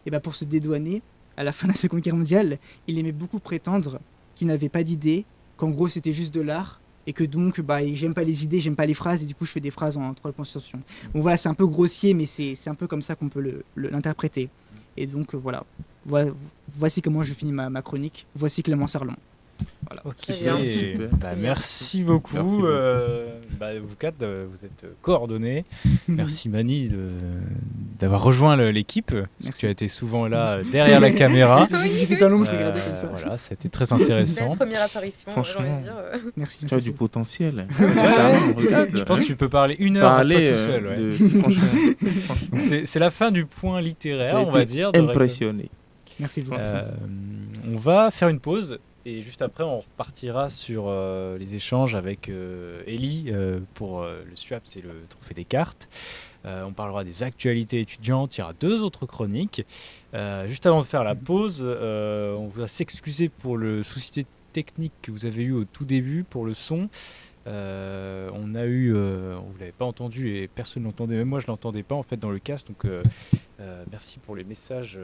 et ben pour se dédouaner, à la fin de la Seconde Guerre mondiale, il aimait beaucoup prétendre qu'il n'avait pas d'idée, qu'en gros, c'était juste de l'art, et que donc, j'aime pas les idées, j'aime pas les phrases, et du coup, je fais des phrases en 3 points de suspension. Bon, voilà, c'est un peu grossier, mais c'est un peu comme ça qu'on peut l'interpréter. Et donc, voilà. Voici comment je finis ma chronique. Voici Clémence Arlon. Ok, Très bien. Super. bah, merci beaucoup. Merci beaucoup. Vous quatre, vous êtes coordonnés. Merci Mani d'avoir rejoint l'équipe. Parce que Merci. tu as été souvent là derrière la caméra. J'étais dans l'ombre, je regardais comme ça. Voilà, c'était très intéressant. Belle première apparition, j'ai envie Franchement. de dire. Merci. Tu as du merci. potentiel. Totalement, regarde. Je pense que tu peux parler une heure à toi Parler tout seul. Ouais. franchement, Donc c'est la fin du point littéraire, j'ai on va été dire. de impressionné. Merci beaucoup. On va faire une pause et juste après on repartira sur les échanges avec Ellie pour le SWAP, c'est le trophée des cartes. On parlera des actualités étudiantes, il y aura 2 autres chroniques. Juste avant de faire la pause, on va s'excuser pour le souci technique que vous avez eu au tout début pour le son. On a eu, on vous l'avez pas entendu et personne l'entendait, même moi je l'entendais pas en fait dans le cast, donc merci pour les messages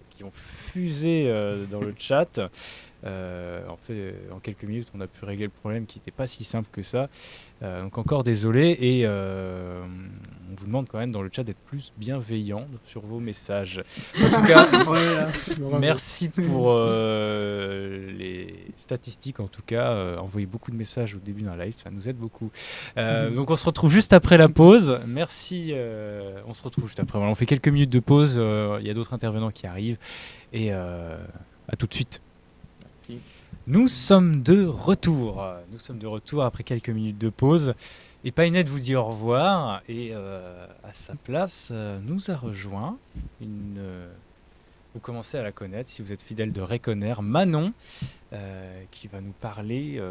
qui ont fusé dans le chat. En fait, en quelques minutes, on a pu régler le problème qui n'était pas si simple que ça. Donc encore désolé et on vous demande quand même dans le chat d'être plus bienveillant sur vos messages. En tout cas, Voilà. merci pour les statistiques en tout cas. Envoyez beaucoup de messages au début d'un live, ça nous aide beaucoup. Donc on se retrouve juste après la pause. Merci. On se retrouve juste après. Voilà, on fait quelques minutes de pause. Il y a d'autres intervenants qui arrivent et à tout de suite. Merci. Nous sommes de retour. Nous sommes de retour après quelques minutes de pause. Et Painette vous dit au revoir. Et à sa place, nous a rejoint une. Vous commencez à la connaître si vous êtes fidèle de Reconner, Manon, qui va nous parler,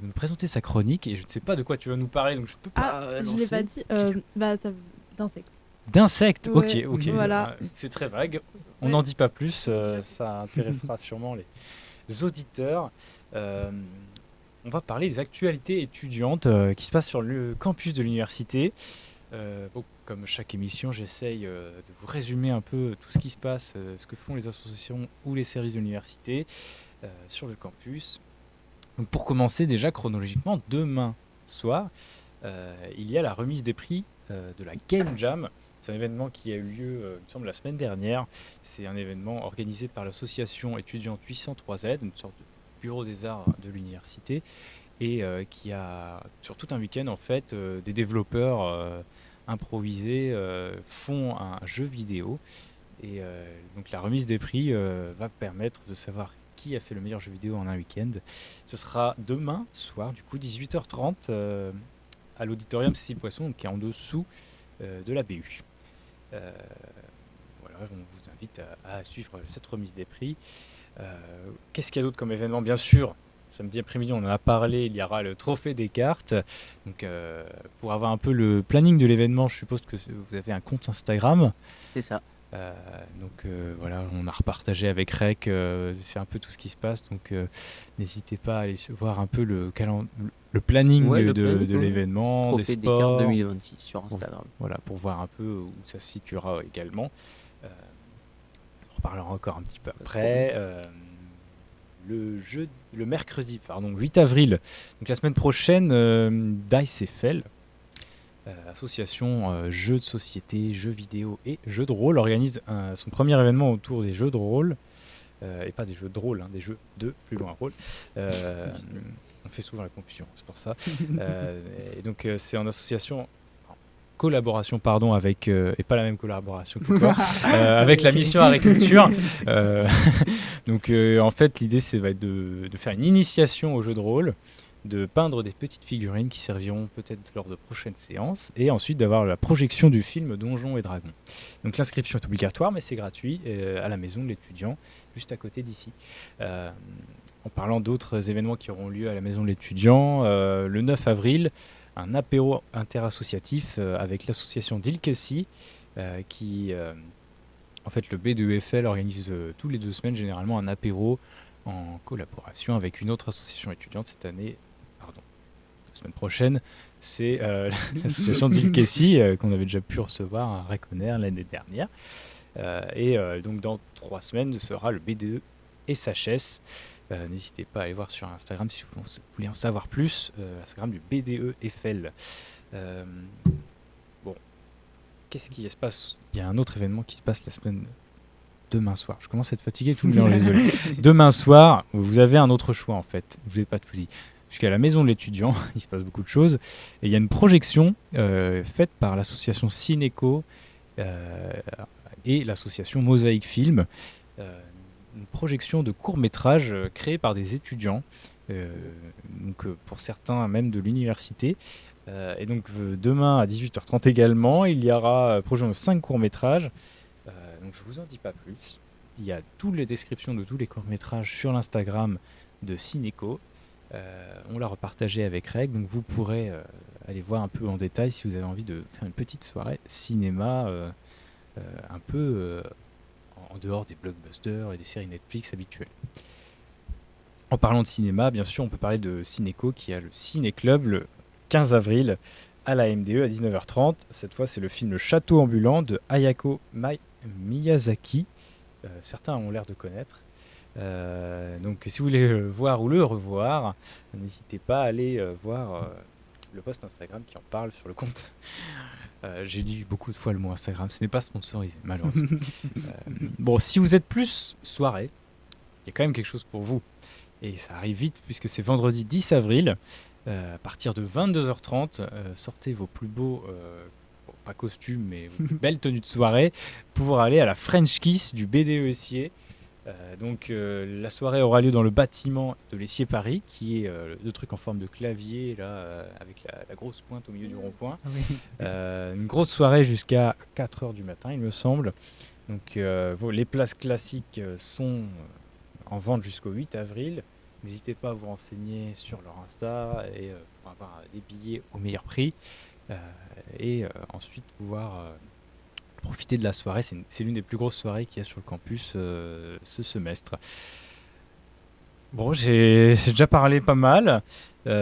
nous présenter sa chronique. Et je ne sais pas de quoi tu vas nous parler, donc je peux pas. Je lancer. l'ai pas dit. D'insectes. D'insectes, Ouais, ok. voilà. C'est très vague. On Ouais. n'en dit pas plus. Ça intéressera sûrement les auditeurs. On va parler des actualités étudiantes qui se passent sur le campus de l'université. Comme chaque émission, j'essaye de vous résumer un peu tout ce qui se passe, ce que font les associations ou les services de l'université sur le campus. Donc pour commencer, déjà chronologiquement, demain soir, il y a la remise des prix de la Game Jam. C'est un événement qui a eu lieu, il me semble, la semaine dernière. C'est un événement organisé par l'association étudiante 803Z, une sorte de bureau des arts de l'université, et qui a, sur tout un week-end, en fait, des développeurs improvisés font un jeu vidéo. Et donc la remise des prix va permettre de savoir qui a fait le meilleur jeu vidéo en un week-end. Ce sera demain soir, du coup, 18h30, à l'auditorium Cécile Poisson, qui est en dessous de la BU. Voilà, on vous invite à suivre cette remise des prix. Qu'est-ce qu'il y a d'autre comme événement? Bien sûr, samedi après-midi, on en a parlé, il y aura le trophée des cartes. Donc, pour avoir un peu le planning de l'événement, je suppose que vous avez un compte Instagram. C'est ça. Voilà, on a repartagé avec Rec, c'est un peu tout ce qui se passe. Donc, n'hésitez pas à aller voir un peu le planning Ouais, le de planning, l'événement, des Trophée des cartes sports. 2026 sur Instagram. Voilà, pour voir un peu où ça se situera également. On reparlera encore un petit peu après. Le mercredi, 8 avril, donc la semaine prochaine, Dice FL, association jeux de société, jeux vidéo et jeux de rôle, organise son premier événement autour des jeux de rôle. Et pas des jeux de rôle, des jeux de plus loin rôle. On fait souvent la confusion, c'est pour ça. Et donc c'est en collaboration avec et pas la même collaboration que toi avec la mission agriculture. Donc en fait l'idée va être de faire une initiation au jeu de rôle, de peindre des petites figurines qui serviront peut-être lors de prochaines séances et ensuite d'avoir la projection du film Donjons et Dragons. Donc l'inscription est obligatoire mais c'est gratuit à la maison de l'étudiant juste à côté d'ici. En parlant d'autres événements qui auront lieu à la maison de l'étudiant, le 9 avril, un apéro interassociatif avec l'association Dilkessi qui, en fait, le B2FL organise tous les 2 semaines généralement un apéro en collaboration avec une autre association étudiante. Cette année, la semaine prochaine, c'est l'association Dilkessi qu'on avait déjà pu recevoir à Reconner l'année dernière. Donc dans 3 semaines sera le B2 SHS. N'hésitez pas à aller voir sur Instagram si vous voulez en savoir plus. Instagram du BDEFL. Bon, qu'est-ce qui se passe? Il y a un autre événement qui se passe la semaine demain soir. Je commence à être fatigué, tout le mélange, désolé. Demain soir, vous avez un autre choix en fait. Je vais pas tout dire. Puisqu'à la maison de l'étudiant, il se passe beaucoup de choses. Et il y a une projection faite par l'association Cinéco et l'association Mosaïque Film. Une projection de courts-métrages créés par des étudiants, pour certains même de l'université. Et donc demain à 18h30 également, il y aura projection de 5 courts-métrages. Donc je vous en dis pas plus. Il y a toutes les descriptions de tous les courts-métrages sur l'Instagram de Cinéco. On l'a repartagé avec Reg, donc vous pourrez aller voir un peu en détail si vous avez envie de faire une petite soirée cinéma un peu en dehors des blockbusters et des séries Netflix habituelles. En parlant de cinéma, bien sûr, on peut parler de Cinéco qui a le Ciné-Club le 15 avril à la MDE à 19h30. Cette fois, c'est le film Le Château ambulant de Hayao Miyazaki. Certains ont l'air de connaître. Donc si vous voulez le voir ou le revoir, n'hésitez pas à aller voir le post Instagram qui en parle sur le compte. J'ai dit beaucoup de fois le mot Instagram, ce n'est pas sponsorisé malheureusement. Bon, si vous êtes plus soirée, il y a quand même quelque chose pour vous. Et ça arrive vite puisque c'est vendredi 10 avril. À partir de 22h30, sortez vos plus beaux, pas costumes, mais vos plus belles tenues de soirée pour aller à la French Kiss du BDE Essier. La soirée aura lieu dans le bâtiment de l'Essier Paris, qui est le truc en forme de clavier, là, avec la grosse pointe au milieu du rond-point. Une grosse soirée jusqu'à 4h du matin, il me semble. Donc, les places classiques sont en vente jusqu'au 8 avril. N'hésitez pas à vous renseigner sur leur Insta et pour avoir des billets au meilleur prix. Ensuite, pouvoir profiter de la soirée. C'est l'une des plus grosses soirées qu'il y a sur le campus ce semestre. Bon, j'ai déjà parlé pas mal.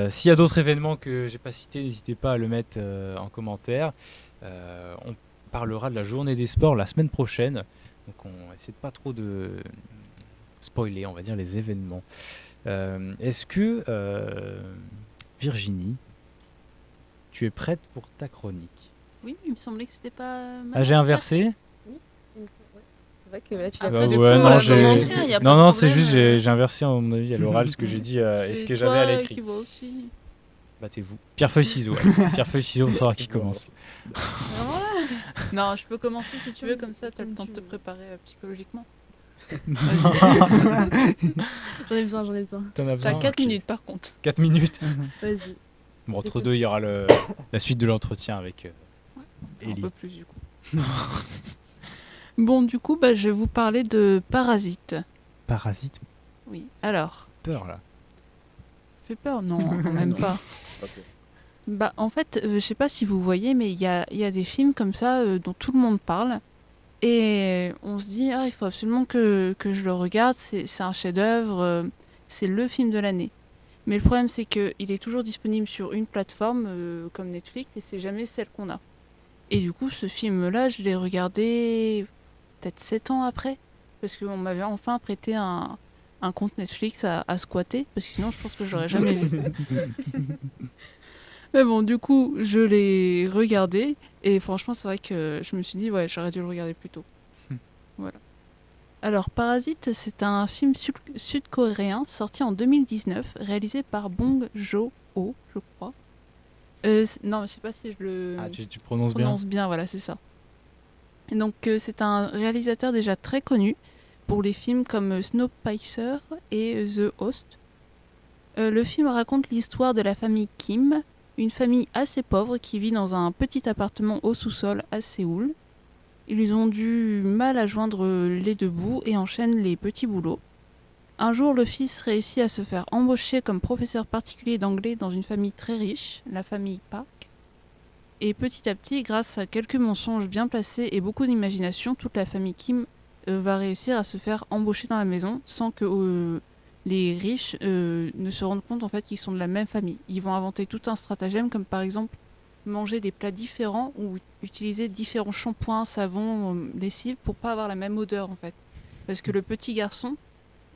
S'il y a d'autres événements que j'ai pas cités, n'hésitez pas à le mettre en commentaire. On parlera de la journée des sports la semaine prochaine. Donc on essaie de pas trop de spoiler, on va dire, les événements. Est-ce que Virginie, tu es prête pour ta chronique? Oui, il me semblait que c'était pas mal. Ah, j'ai inversé? C'est vrai que là, tu l'as Après, pas du du coup, ouais, on non, l'a j'ai- commencé, il y a pas Non, de c'est problème. juste, j'ai inversé à mon avis à l'oral ce que j'ai dit et ce que j'avais à l'écrit. qui voit aussi. Battez-vous. Pierre, feuille, ciseaux. Ouais. Pierre, feuille, ciseaux, on saura qui commence. Non, je peux commencer si tu veux, comme ça, tu as le Comme temps de tu te veux. préparer psychologiquement. J'en ai besoin. T'en as T'as besoin 4 Ok. minutes par contre. 4 minutes. Vas-y. Bon, entre deux, il y aura la suite de l'entretien avec Un Ellie. peu plus du coup. Bon, du coup, je vais vous parler de Parasite. Parasite, Oui. Alors, peur là. fait peur? Non, quand même pas. Ok. En fait, je sais pas si vous voyez, mais il y a des films comme ça dont tout le monde parle. Et on se dit, il faut absolument que je le regarde, c'est un chef-d'œuvre, c'est le film de l'année. Mais le problème, c'est qu'il est toujours disponible sur une plateforme comme Netflix et c'est jamais celle qu'on a. Et du coup, ce film-là, je l'ai regardé peut-être 7 ans après, parce qu'on m'avait enfin prêté un compte Netflix à squatter, parce que sinon, je pense que je l'aurais jamais vu. Mais bon, du coup, je l'ai regardé et franchement, c'est vrai que je me suis dit, ouais, j'aurais dû le regarder plus tôt. Voilà. Alors, Parasite, c'est un film sud-coréen sorti en 2019, réalisé par Bong Joon-ho, je crois. Non, je sais pas si je le Ah, tu prononces bien. prononce bien, voilà, c'est ça. Et donc, c'est un réalisateur déjà très connu pour les films comme Snowpiercer et The Host. Le film raconte l'histoire de la famille Kim, une famille assez pauvre qui vit dans un petit appartement au sous-sol à Séoul. Ils ont du mal à joindre les deux bouts et enchaînent les petits boulots. Un jour, le fils réussit à se faire embaucher comme professeur particulier d'anglais dans une famille très riche, la famille Park. Et petit à petit, grâce à quelques mensonges bien placés et beaucoup d'imagination, toute la famille Kim va réussir à se faire embaucher dans la maison sans que les riches ne se rendent compte en fait qu'ils sont de la même famille. Ils vont inventer tout un stratagème comme par exemple manger des plats différents ou utiliser différents shampoings, savons, lessives pour pas avoir la même odeur en fait. Parce que le petit garçon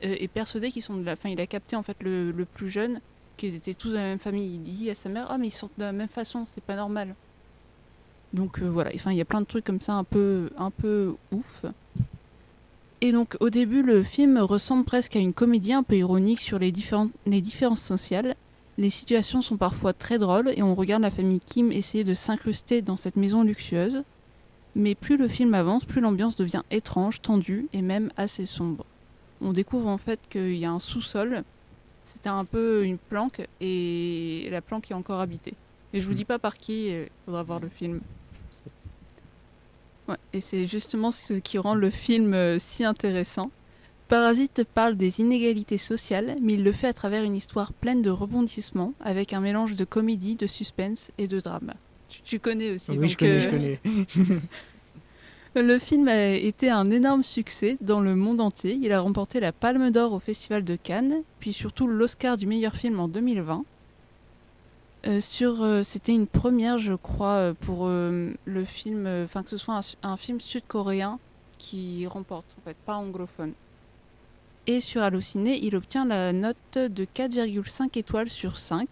est persuadé qu'ils sont de la... Enfin, il a capté en fait le plus jeune qu'ils étaient tous de la même famille. Il dit à sa mère « Ah mais ils sont de la même façon, c'est pas normal ». Donc voilà, enfin, il y a plein de trucs comme ça un peu ouf. Et donc au début, le film ressemble presque à une comédie un peu ironique sur les différences sociales. Les situations sont parfois très drôles et on regarde la famille Kim essayer de s'incruster dans cette maison luxueuse. Mais plus le film avance, plus l'ambiance devient étrange, tendue et même assez sombre. On découvre en fait qu'il y a un sous-sol. C'était un peu une planque et la planque est encore habitée. Et je vous dis pas par qui, il faudra voir le film. Ouais, et c'est justement ce qui rend le film si intéressant. Parasite parle des inégalités sociales, mais il le fait à travers une histoire pleine de rebondissements, avec un mélange de comédie, de suspense et de drame. Tu connais aussi. Oui, donc, je connais. Le film a été un énorme succès dans le monde entier. Il a remporté la Palme d'Or au Festival de Cannes, puis surtout l'Oscar du meilleur film en 2020. C'était une première, je crois, pour le film, que ce soit un film sud-coréen qui remporte, en fait, pas anglophone. Et sur Allociné, il obtient la note de 4,5 étoiles sur 5.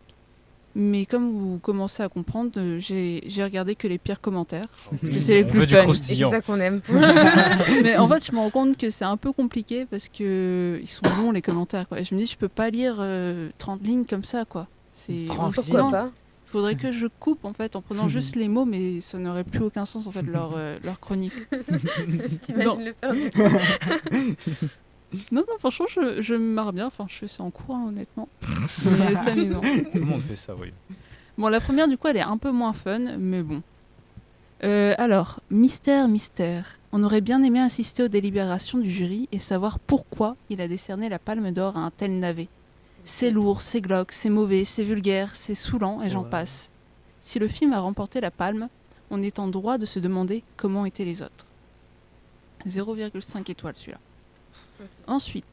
Mais comme vous commencez à comprendre, j'ai regardé que les pires commentaires. Parce que c'est les plus fun. Et c'est ça qu'on aime. Mais en fait, je me rends compte que c'est un peu compliqué parce que ils sont longs les commentaires, quoi. Et je me dis, je peux pas lire 30 lignes comme ça, quoi. Pourquoi pas? Il faudrait que je coupe en fait en prenant juste les mots, mais ça n'aurait plus aucun sens en fait leur chronique. T'imagines le faire du coup. Non, franchement, je me marre bien. Enfin, je fais ça en cours, hein, honnêtement. Mais c'est amusant. Tout le monde fait ça, oui. Bon, la première, du coup, elle est un peu moins fun, mais bon. Alors, mystère. On aurait bien aimé assister aux délibérations du jury et savoir pourquoi il a décerné la Palme d'Or à un tel navet. C'est lourd, c'est glauque, c'est mauvais, c'est vulgaire, c'est saoulant, et j'en passe. Si le film a remporté la Palme, on est en droit de se demander comment étaient les autres. 0,5 étoiles, celui-là. Ensuite,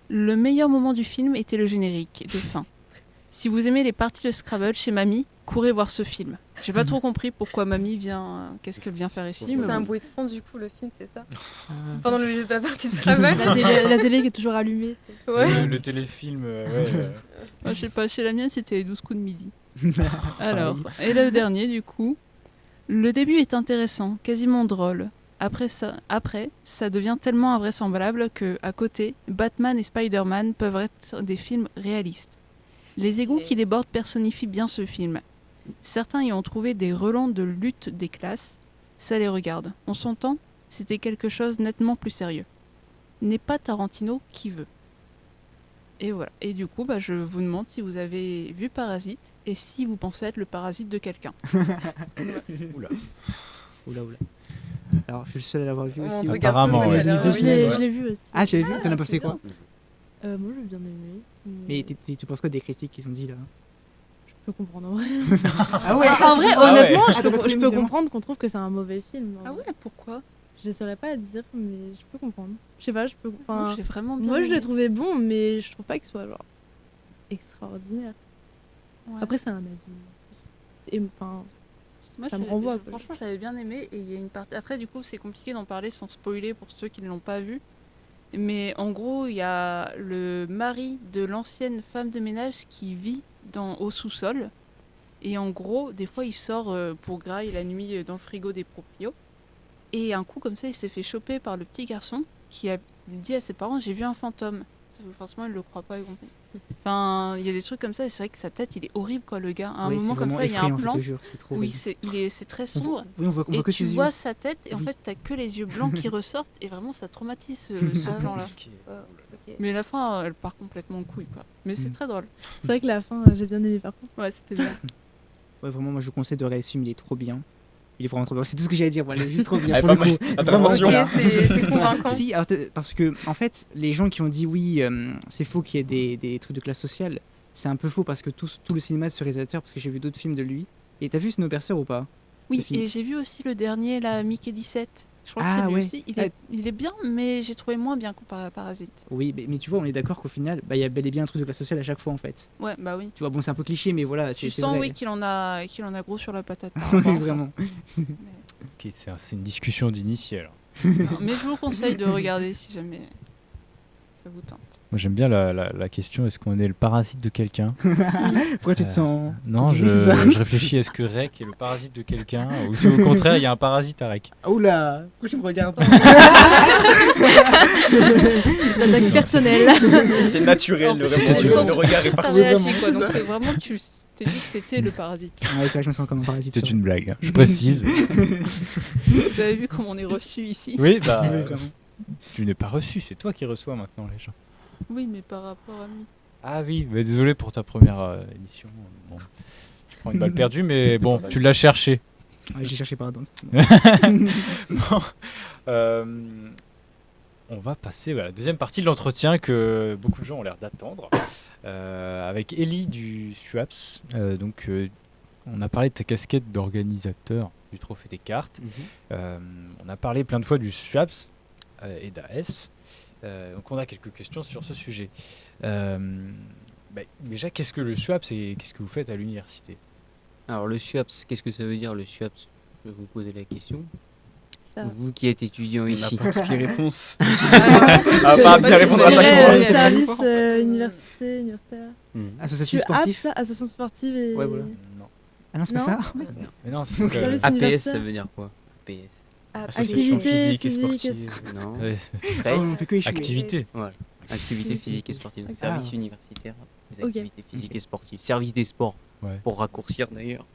le meilleur moment du film était le générique de fin. Si vous aimez les parties de Scrabble chez Mamie, courez voir ce film. J'ai pas trop compris pourquoi Mamie vient... Qu'est-ce qu'elle vient faire ici. C'est un bruit de fond du coup, le film, c'est ça? Pendant la partie de Scrabble. La télé qui est toujours allumée. Ouais. Le téléfilm, Moi, je sais pas, chez la mienne, c'était les 12 coups de midi. Alors, et le dernier, du coup. Le début est intéressant, quasiment drôle. Après, ça devient tellement invraisemblable que, à côté, Batman et Spider-Man peuvent être des films réalistes. Les égouts qui débordent personnifient bien ce film. Certains y ont trouvé des relents de lutte des classes. Ça les regarde. On s'entend, c'était quelque chose nettement plus sérieux. N'est pas Tarantino qui veut. Et voilà. Et du coup, je vous demande si vous avez vu Parasite et si vous pensez être le parasite de quelqu'un. Oula. Alors, je suis le seul à l'avoir vu On aussi. te regarde Apparemment, tous, ouais. alors, Deux oui. semaines. Je l'ai vu aussi. Ah, tu l'as vu? T'en as pensé quoi? Moi, j'ai bien aimé. Mais tu penses quoi des critiques qu'ils ont dit là? Je peux comprendre en vrai. Ah ouais? En vrai, Ah honnêtement, ouais. je Ah, peux, t'as pas je trouvé peux bien. comprendre qu'on trouve que c'est un mauvais film. Ah ouais, pourquoi? Je ne saurais pas dire, mais je peux comprendre. Je sais pas, je peux. Moi, Enfin, j'ai vraiment bien moi, je aimé. l'ai trouvé bon, mais je trouve pas qu'il soit genre extraordinaire. Ouais. Après, c'est un avis. Et, enfin, Moi, ça me renvoie. quoi. Franchement, j'avais bien aimé. Et il y a une partie. Après, du coup, c'est compliqué d'en parler sans spoiler pour ceux qui ne l'ont pas vu. Mais en gros, il y a le mari de l'ancienne femme de ménage qui vit au sous-sol. Et en gros, des fois, il sort pour grailler la nuit dans le frigo des proprios. Et un coup, comme ça, il s'est fait choper par le petit garçon qui a dit à ses parents, j'ai vu un fantôme. Forcément, il le croit pas. Enfin, il y a des trucs comme ça. Et c'est vrai que sa tête, il est horrible, quoi, le gars. À un Oui, moment c'est comme vraiment ça, il y a un effrayant, je plan te jure, c'est trop où horrible. c'est très sombre. Oui, on voit Et que tu ses yeux. vois sa tête, et en Oui. fait, t'as que les yeux blancs qui ressortent, et vraiment, ça traumatise ce Ah, plan-là. Ok. Mais la fin, elle part complètement en couille, quoi. Mais c'est Mm. très drôle. C'est vrai que la fin, j'ai bien aimé par contre. Ouais, c'était bien. Ouais, vraiment, moi je vous conseille de regarder ce film, il est trop bien. Il est vraiment trop bien. C'est tout ce que j'allais dire, voilà, il est juste trop bien. Ah, pour pas le mal. coup. Intervention. Vraiment, Ok, c'est convaincant. Si, alors, parce que en fait, les gens qui ont dit oui, c'est faux qu'il y ait des trucs de classe sociale, c'est un peu faux parce que tout le cinéma de ce réalisateur, parce que j'ai vu d'autres films de lui. Et t'as vu Snowpiercer ou pas? Oui, film. et j'ai vu aussi le dernier, la Mickey 17. Je crois que Ah, c'est lui ouais. aussi. Il est bien, mais j'ai trouvé moins bien comparé à Parasite. Oui, mais tu vois, on est d'accord qu'au final, il y a bel et bien un truc de classe sociale à chaque fois en fait. Ouais, bah oui. Tu vois, bon, c'est un peu cliché, mais voilà, Tu c'est sens, vrai. oui, qu'il en a gros sur la patate. Par rapport à ça. Vraiment. Ok, c'est une discussion d'initié alors. Non, mais je vous conseille de regarder si jamais ça vous tente. Moi j'aime bien la question, est-ce qu'on est le parasite de quelqu'un? Pourquoi tu te sens. Non, visé, c'est ça je réfléchis, est-ce que Rek est le parasite de quelqu'un? Ou si au contraire, il y a un parasite à Rek? Ah, oula, pourquoi tu me regardes? C'est une attaque personnelle. C'était naturel, En le, plus, c'était vraiment, du- le regard est T'as parti. réagi vraiment, quoi, c'est donc ça. c'est vraiment tu t'es dit que c'était le parasite. Ouais, c'est vrai que je me sens comme un parasite. C'était sur- une blague, hein, je précise. Vous avez vu comment on est reçu ici? Oui, bah, Oui, vraiment. tu n'es pas reçu, c'est toi qui reçois maintenant les gens. Oui, mais par rapport à lui. Ah oui, mais désolé pour ta première émission. Bon, je prends une balle perdue, mais bon, tu l'as cherché. Ouais, j'ai cherché pardon. Bon, on va passer à la deuxième partie de l'entretien que beaucoup de gens ont l'air d'attendre. Avec Ellie du SWAPS. On a parlé de ta casquette d'organisateur du Trophée des cartes. On a parlé plein de fois du SWAPS et d'AS. Donc on a quelques questions sur ce sujet. Déjà, qu'est-ce que le SWAPS et qu'est-ce que vous faites à l'université? Alors le SWAPS, qu'est-ce que ça veut dire le SWAPS? Je vais vous poser la question. Ça. Vous qui êtes étudiant On n'a ici. pas toutes les réponses. Ah, pas bien répondre à Je chaque dirais, fois. à chaque service fois. université, universitaire. Associatif sportif. Association sportive et. Ouais, voilà. Non. Ah non, c'est pas Non. ça. Mais non, c'est que- Service APS, universitaire. ça veut dire quoi? APS. Association Activité physique et physique et sportive. Non. Ouais, Ah, on fait que échouer. activité. Voilà. Activité physique et sportive. Donc, Ok. service universitaire, des Ok. activités physiques et sportives. Service des sports, Ouais. pour raccourcir d'ailleurs.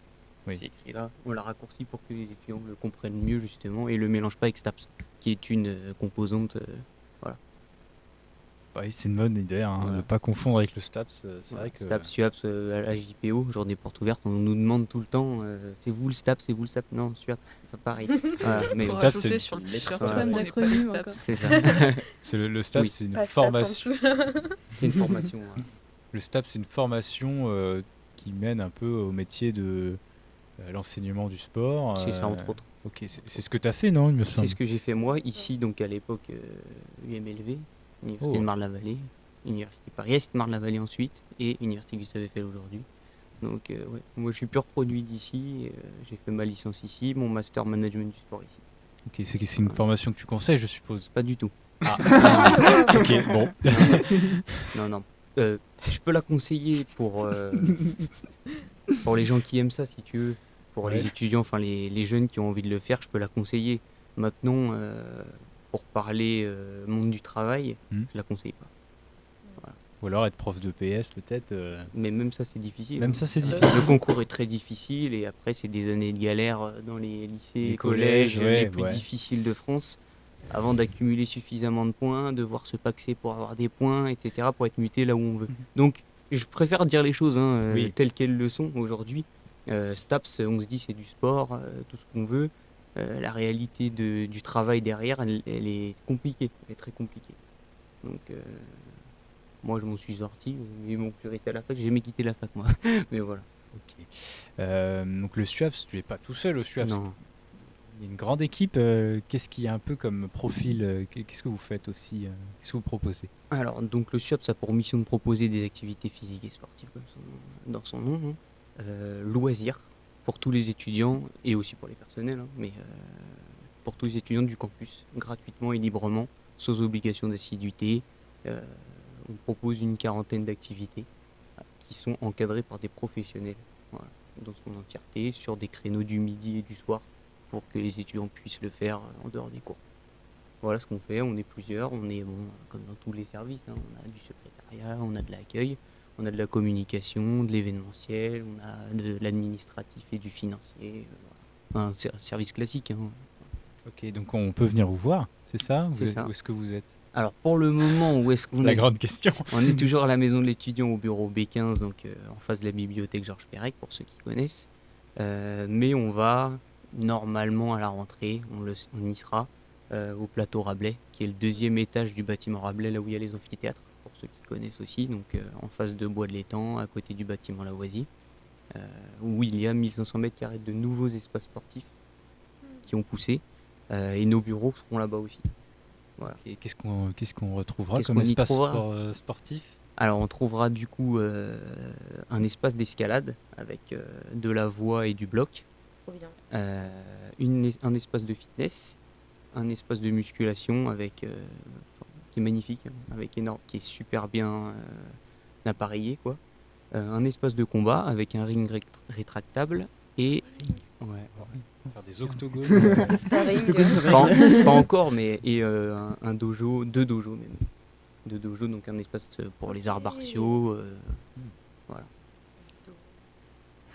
Oui. C'est écrit là. On l'a raccourci pour que les étudiants le comprennent mieux justement et le mélangent pas avec STAPS, qui est une composante. Oui, c'est une bonne idée, hein, Voilà. de ne pas confondre avec le STAPS. C'est Voilà. vrai que... STAPS, SUAPS, à la JPO, journée porte ouverte, on nous demande tout le temps c'est vous le STAPS, c'est vous le STAPS. Non, SUAPS, c'est pas pareil. Voilà, mais Faut STAPS, rajouter c'est sur le une t-shirt lettre qu'on spéciale. n'est pas D'acronyme STAPS. encore. c'est ça. le STAPS, Oui. c'est une Pas de tape formation. en dessous. C'est une formation. hein. Le STAPS, c'est une formation qui mène un peu au métier de l'enseignement du sport. C'est ça, entre autres. Ok, c'est ce que tu as fait, non, il me C'est semble. ce que j'ai fait moi ici, donc à l'époque UMLV, Université Oh. de Marne-la-Vallée, Université Paris-Est, Marne-la-Vallée ensuite, et Université Gustave Eiffel aujourd'hui. Donc ouais, moi je suis pur produit d'ici, j'ai fait ma licence ici, mon master management du sport ici. Ok, c'est une formation que tu conseilles, je suppose. Pas du tout. Ah, ok, bon. Non. Je peux la conseiller pour les gens qui aiment ça, si tu veux. Pour Ouais. les étudiants, enfin les jeunes qui ont envie de le faire, je peux la conseiller. Maintenant, pour parler monde du travail, Hmm. je la conseille pas. Ou alors être prof de PS, peut-être. Mais même ça, c'est difficile. Même hein. ça, c'est difficile. Le concours est très difficile et après, c'est des années de galère dans les lycées, Les les collèges, collèges, ouais, les plus ouais. difficiles de France, avant d'accumuler suffisamment de points, devoir se paxer pour avoir des points, etc., pour être muté là où on veut. Donc, je préfère dire les choses Oui. telles qu'elles le sont aujourd'hui. STAPS, on se dit c'est du sport, tout ce qu'on veut. La réalité du travail derrière, elle est compliquée, elle est très compliquée. Donc, moi, je m'en suis sorti, ils m'ont plus resté à la fac, j'ai jamais quitté la fac, moi. Mais voilà. Ok. Donc le SUAPS, tu n'es pas tout seul au SUAPS. Non. Il y a une grande équipe. Qu'est-ce qu'il y a un peu comme profil Qu'est-ce que vous faites aussi Qu'est-ce que vous proposez? Alors, donc le SUAPS a pour mission de proposer des activités physiques et sportives, comme dans son nom, hein. Loisirs pour tous les étudiants et aussi pour les personnels, hein, mais pour tous les étudiants du campus, gratuitement et librement, sans obligation d'assiduité. On propose une quarantaine d'activités qui sont encadrées par des professionnels, voilà, dans son entièreté, sur des créneaux du midi et du soir, pour que les étudiants puissent le faire en dehors des cours. Voilà ce qu'on fait, on est plusieurs, on est comme dans tous les services, hein, on a du secrétariat, on a de l'accueil, on a de la communication, de l'événementiel, on a de l'administratif et du financier, voilà. Un service classique. Hein. Ok, donc on peut venir vous voir, c'est ça? C'est ça. Où est-ce que vous êtes? Alors pour le moment, où est-ce qu'on La est grande question. On est toujours à la maison de l'étudiant au bureau B15, donc en face de la bibliothèque Georges Perec, pour ceux qui connaissent. Mais on va normalement à la rentrée, on y sera, au plateau Rabelais, qui est le deuxième étage du bâtiment Rabelais, là où il y a les amphithéâtres, pour ceux qui connaissent aussi, donc en face de Bois de l'Étang, à côté du bâtiment Lavoisier, où il y a 1500 mètres carrés de nouveaux espaces sportifs qui ont poussé, et nos bureaux seront là-bas aussi. Voilà. Et qu'est-ce qu'on retrouvera Qu'est-ce comme qu'on y espace trouvera sportif? Alors on trouvera du coup un espace d'escalade avec de la voie et du bloc, Trop bien. un espace de fitness, un espace de musculation avec qui est magnifique, avec qui est super bien appareillé, quoi. Un espace de combat avec un ring rétractable et Faire des octogones. Des sparring. pas encore, mais un dojo, 2 dojos même. 2 dojos, donc un espace pour les arts martiaux. Voilà.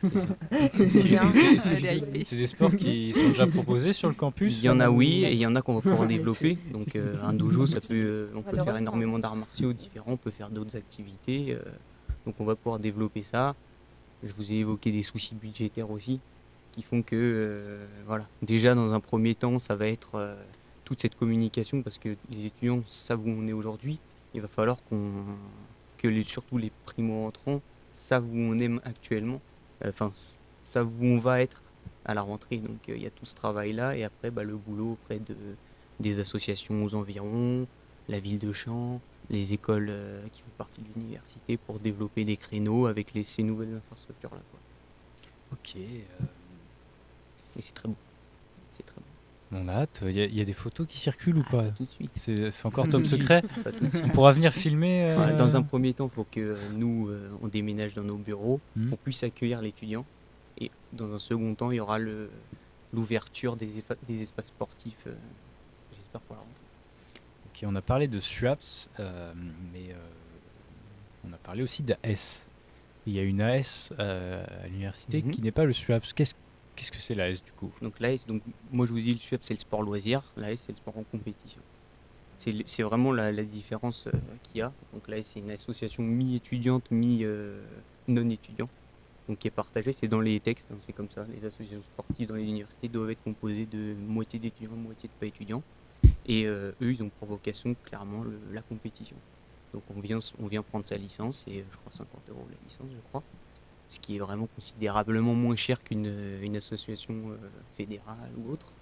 Bien. C'est des sports qui sont déjà proposés sur le campus. Il y en a oui, et il y en a qu'on va pouvoir développer. Donc un dojo, ça peut, on peut faire Malheureusement. énormément d'arts martiaux différents, on peut faire d'autres activités. Donc on va pouvoir développer ça. Je vous ai évoqué des soucis budgétaires aussi, qui font que, voilà, déjà dans un premier temps, ça va être toute cette communication, parce que les étudiants savent où on est aujourd'hui. Il va falloir surtout les primo-entrants savent où on est actuellement, savent où on va être à la rentrée. Donc il y a tout ce travail-là, et après le boulot auprès des associations aux environs, la ville de Champs, les écoles qui font partie de l'université, pour développer des créneaux avec ces nouvelles infrastructures-là, quoi. Ok. Et c'est très beau. C'est très beau. On a hâte. Il y a des photos qui circulent ou pas? Tout de suite. C'est encore top secret. Pas tout de suite. On pourra venir filmer. Dans un premier temps, il faut que nous, on déménage dans nos bureaux, Mhm. qu'on puisse accueillir l'étudiant. Et dans un second temps, il y aura l'ouverture des espaces sportifs, j'espère pour la rentrée. Ok, on a parlé de SWAPS, mais on a parlé aussi d'AS. Il y a une AS à l'université Mhm. qui n'est pas le SWAPS. Qu'est-ce que c'est l'AS du coup? Donc l'AS, moi je vous dis, le SWAP c'est le sport loisir, l'AS c'est le sport en compétition. C'est vraiment la différence qu'il y a. Donc l'AS c'est une association mi-étudiante, mi-non étudiant, donc qui est partagée, c'est dans les textes, hein, c'est comme ça. Les associations sportives dans les universités doivent être composées de moitié d'étudiants, moitié de pas étudiants. Et eux, ils ont pour vocation clairement la compétition. Donc on vient prendre sa licence, et je crois 50 € la licence, je crois. Ce qui est vraiment considérablement moins cher qu'une association fédérale ou autre.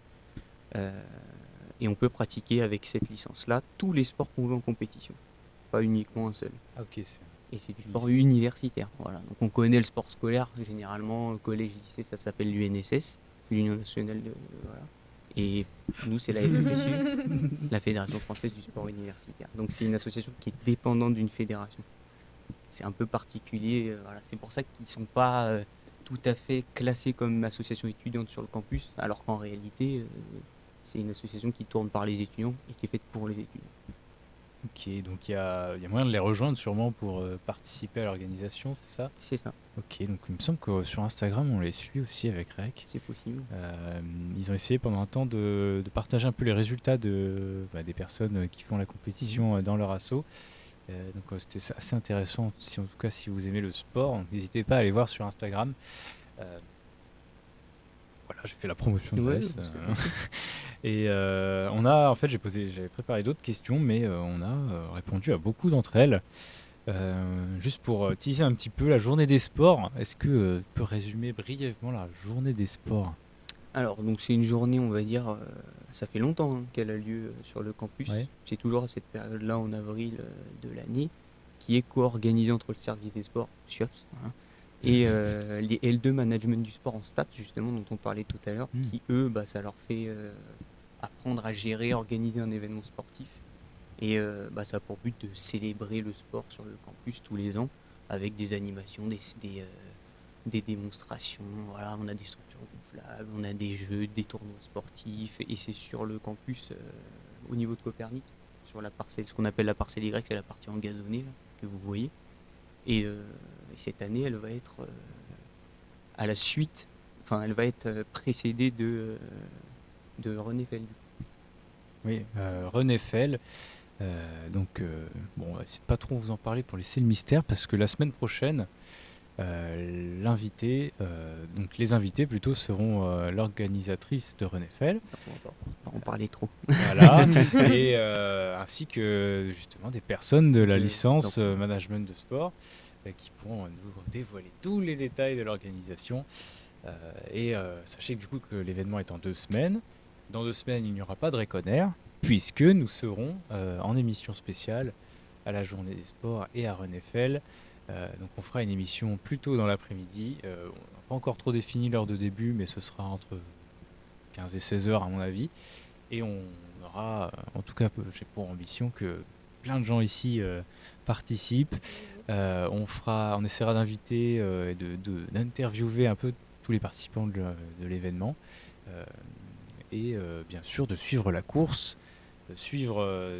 Et on peut pratiquer avec cette licence-là tous les sports qu'on veut en compétition, pas uniquement un seul. Ah, ok. Et c'est du sport universitaire. Voilà. Donc on connaît le sport scolaire, généralement, collège, lycée, ça s'appelle l'UNSS, l'Union nationale de... voilà. Et nous, c'est la FFSU, la Fédération française du sport universitaire. Donc c'est une association qui est dépendante d'une fédération. C'est un peu particulier, voilà. C'est pour ça qu'ils ne sont pas tout à fait classés comme association étudiante sur le campus, alors qu'en réalité, c'est une association qui tourne par les étudiants et qui est faite pour les étudiants. Ok, donc il y a moyen de les rejoindre sûrement pour participer à l'organisation, c'est ça? C'est ça, Ok, donc il me semble que sur Instagram on les suit aussi avec Rec. c'est possible. Ils ont essayé pendant un temps de partager un peu les résultats des personnes qui font la compétition dans leur asso. Donc c'était assez intéressant, en tout cas si vous aimez le sport, donc n'hésitez pas à aller voir sur Instagram. Voilà, j'ai fait la promotion de Ouais, presse. c'est Et j'avais préparé d'autres questions, mais on a répondu à beaucoup d'entre elles. Juste pour teaser un petit peu la journée des sports, est-ce que tu peux résumer brièvement la journée des sports? Alors, donc c'est une journée, on va dire, ça fait longtemps qu'elle a lieu sur le campus. Ouais. C'est toujours à cette période-là, en avril de l'année, qui est co-organisée entre le service des sports, SUAPS, hein, et les L2 management du sport en stats, justement, dont on parlait tout à l'heure, qui, eux, ça leur fait apprendre à gérer, organiser un événement sportif. Et ça a pour but de célébrer le sport sur le campus tous les ans, avec des animations, des démonstrations. Voilà, on a des structures gonflables, on a des jeux, des tournois sportifs, et c'est sur le campus au niveau de Copernic, sur la parcelle, ce qu'on appelle la parcelle Y, c'est la partie engazonnée là, que vous voyez. Et cette année, elle va être à la suite, elle va être précédée de René Fell. Oui, René Fell. On va essayer de pas trop vous en parler pour laisser le mystère, parce que la semaine prochaine, les invités plutôt seront l'organisatrice de René Fell. On va pas en parler trop. Voilà, et ainsi que justement des personnes de la licence management de sport qui pourront nous dévoiler tous les détails de l'organisation. Sachez que du coup que l'événement est en 2 semaines. Dans 2 semaines, il n'y aura pas de Reconair, puisque nous serons en émission spéciale à la journée des sports et à René Fell. Donc on fera une émission plus tôt dans l'après-midi. On n'a pas encore trop défini l'heure de début, mais ce sera entre 15 et 16 heures à mon avis. Et on aura, en tout cas j'ai pour ambition que plein de gens ici participent. On essaiera d'inviter et d'interviewer un peu tous les participants de l'événement. Et bien sûr de suivre la course,